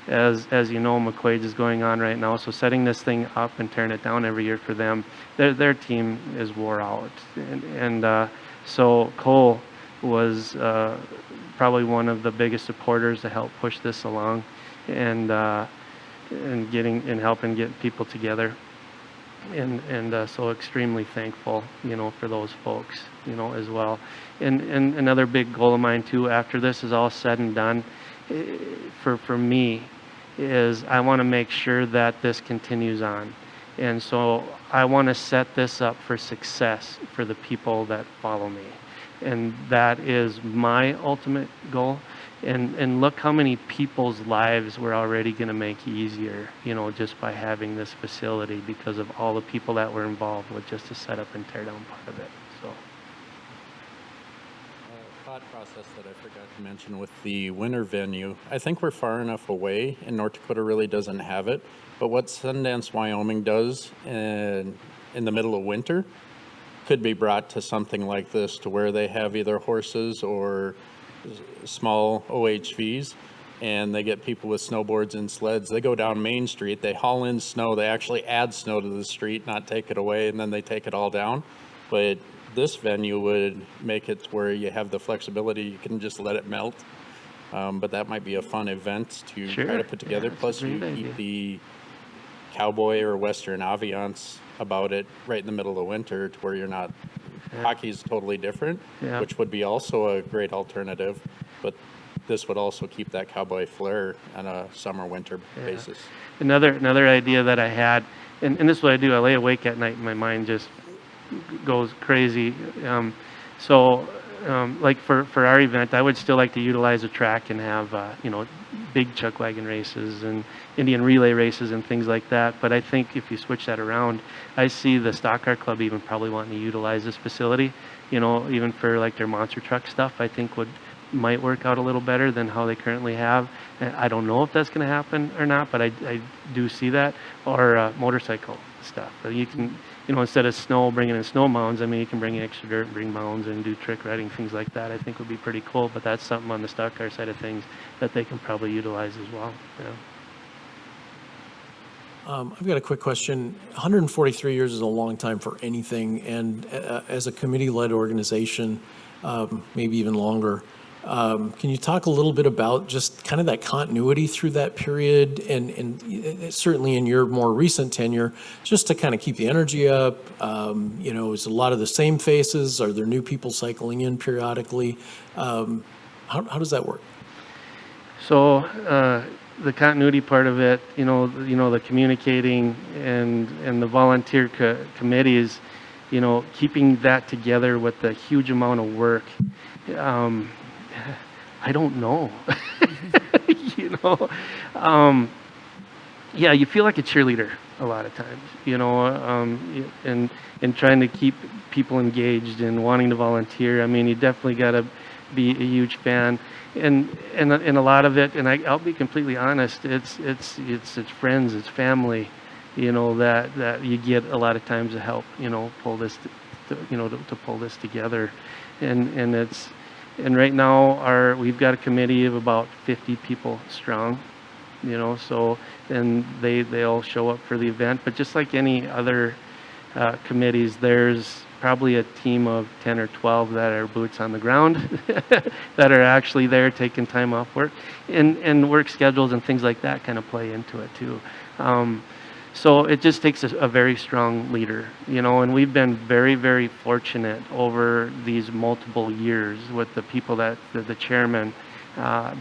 as you know, McQuaid's is going on right now. So setting this thing up and tearing it down every year for them, their team is wore out. And so Cole was probably one of the biggest supporters to help push this along, and helping get people together. And so extremely thankful, for those folks, as well. And another big goal of mine too, after this is all said and done, for me, is I want to make sure that this continues on. And so I want to set this up for success for the people that follow me. And that is my ultimate goal. And look how many people's lives we're already going to make easier, just by having this facility, because of all the people that were involved with just to set up and tear down part of it. So. Thought process that I forgot to mention with the winter venue. I think we're far enough away, and North Dakota really doesn't have it. But what Sundance, Wyoming does in the middle of winter could be brought to something like this, to where they have either horses or small OHVs, and they get people with snowboards and sleds. They go down Main Street, they haul in snow, they actually add snow to the street, not take it away, and then they take it all down. But this venue would make it where you have the flexibility, you can just let it melt. But that might be a fun event to try to put together. Plus you keep the cowboy or Western ambiance about it right in the middle of winter, to where you're not, hockey's totally different, which would be also a great alternative, but this would also keep that cowboy flair on a summer-winter basis. Another idea that I had, and this is what I do, I lay awake at night and my mind just goes crazy. Like for our event, I would still like to utilize a track and have, big chuck wagon races and Indian relay races and things like that. But I think if you switch that around, I see the Stock Car Club even probably wanting to utilize this facility. even for like their monster truck stuff, I think might work out a little better than how they currently have. And I don't know if that's going to happen or not, but I do see that. Or motorcycle stuff. You can, instead of bringing in snow mounds, I mean, you can bring in extra dirt and bring mounds and do trick riding, things like that. I think would be pretty cool, but that's something on the stock car side of things that they can probably utilize as well. Yeah. I've got a quick question. 143 years is a long time for anything, and as a committee-led organization, maybe even longer. Can you talk a little bit about just kind of that continuity through that period, and certainly in your more recent tenure, just to kind of keep the energy up? Is a lot of the same faces? Are there new people cycling in periodically? How does that work? So the continuity part of it, the communicating and the volunteer committees, keeping that together with the huge amount of work. I don't know. Yeah, you feel like a cheerleader a lot of times, and trying to keep people engaged and wanting to volunteer. I mean, you definitely got to be a huge fan, and a lot of it. And I'll be completely honest. It's friends, it's family, that you get a lot of times to help, pull this, to pull this together, and right now we've got a committee of about 50 people strong, so, and they all show up for the event. But just like any other committees, there's probably a team of 10 or 12 that are boots on the ground that are actually there taking time off work, and work schedules and things like that kind of play into it too. So it just takes a very strong leader, and we've been very, very fortunate over these multiple years with the people that the chairman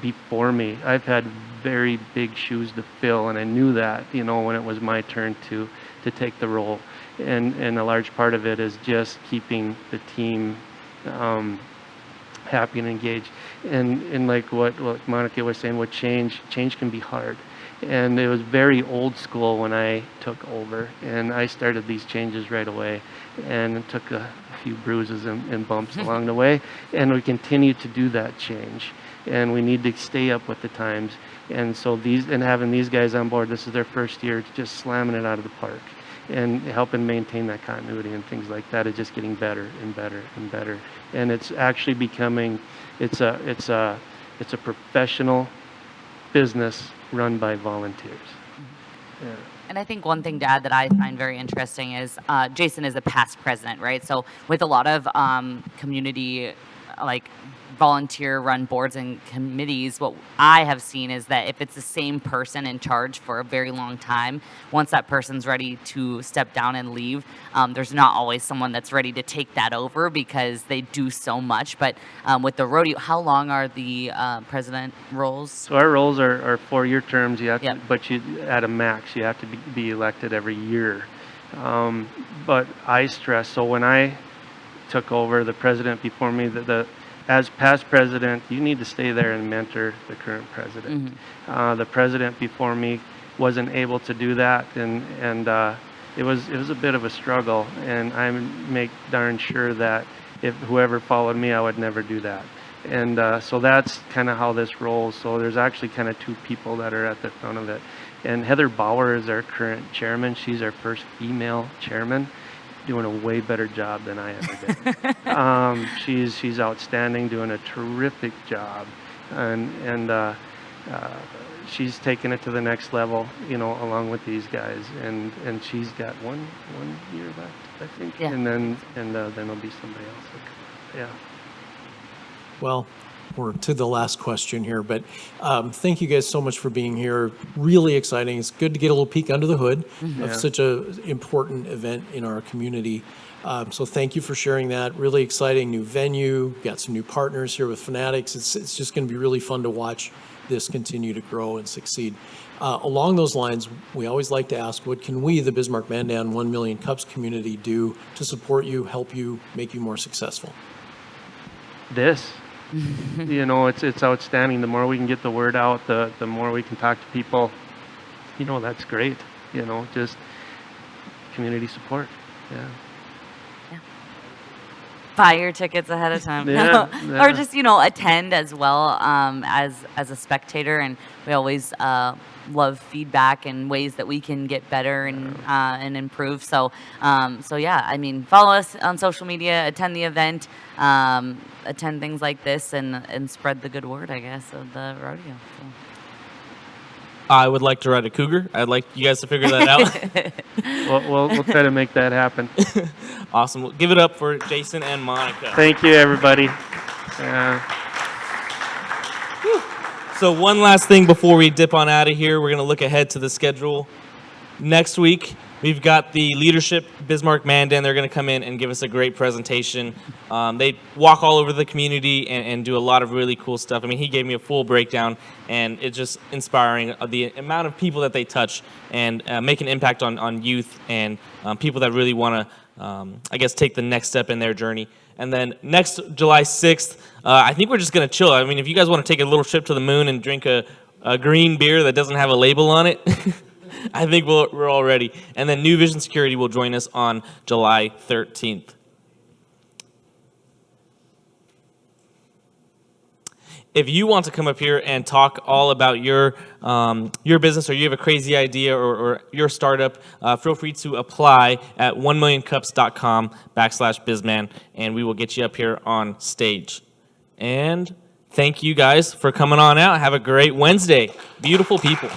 before me. I've had very big shoes to fill, and I knew that, when it was my turn to take the role. And a large part of it is just keeping the team happy and engaged. And like what Monica was saying, with change can be hard. And it was very old school when I took over, and I started these changes right away, and it took a few bruises and bumps along the way, and we continue to do that change, and we need to stay up with the times. And so having these guys on board, this is their first year, just slamming it out of the park and helping maintain that continuity and things like that is just getting better and better and better. And it's actually becoming, it's a professional business run by volunteers. Yeah. And I think one thing to add that I find very interesting is Jason is a past president, right? So with a lot of community, like volunteer-run boards and committees, what I have seen is that if it's the same person in charge for a very long time, once that person's ready to step down and leave, there's not always someone that's ready to take that over because they do so much. But with the rodeo, how long are the president roles? So our roles are 4-year terms. You have to, Yep. but at a max, you have to be elected every year. But I stress, so when I took over, the president before me, as past president, you need to stay there and mentor the current president. Mm-hmm. The president before me wasn't able to do that, and it was a bit of a struggle. And I make darn sure that if whoever followed me, I would never do that. And so that's kind of how this rolls. So there's actually kind of 2 people that are at the front of it. And Heather Bauer is our current chairman. She's our first female chairman, doing a way better job than I ever did. She's outstanding, doing a terrific job, and she's taking it to the next level, along with these guys. And she's got one year left, I think, Yeah. and then there'll be somebody else. Yeah. Well, we're to the last question here, but thank you guys so much for being here. Really exciting. It's good to get a little peek under the hood of such an important event in our community. So thank you for sharing that. Really exciting new venue. Got some new partners here with Fanatics. It's just going to be really fun to watch this continue to grow and succeed. Along those lines, we always like to ask, what can we, the Bismarck Mandan 1 Million Cups community, do to support you, help you, make you more successful? This. It's outstanding. The more we can get the word out, the more we can talk to people, that's great. Just community support. Yeah. Buy your tickets ahead of time. Yeah, No. yeah. Or just, attend as well as a spectator. And we always love feedback and ways that we can get better and improve. So, yeah, I mean, follow us on social media, attend the event, attend things like this, and spread the good word, I guess, of the rodeo. So. I would like to ride a cougar. I'd like you guys to figure that out. We'll try to make that happen. Awesome. Well, give it up for Jason and Monica. Thank you, everybody. So one last thing before we dip on out of here, we're going to look ahead to the schedule. Next week, we've got the leadership, Bismarck Mandan. They're going to come in and give us a great presentation. They walk all over the community and do a lot of really cool stuff. I mean, he gave me a full breakdown, and it's just inspiring the amount of people that they touch and make an impact on youth and people that really want to, take the next step in their journey. And then next July 6th, I think we're just going to chill. I mean, if you guys want to take a little trip to the moon and drink a green beer that doesn't have a label on it, I think we're all ready. And then New Vision Security will join us on July 13th. If you want to come up here and talk all about your business, or you have a crazy idea or your startup, feel free to apply at 1millioncups.com/bizman, and we will get you up here on stage. And thank you guys for coming on out. Have a great Wednesday. Beautiful people.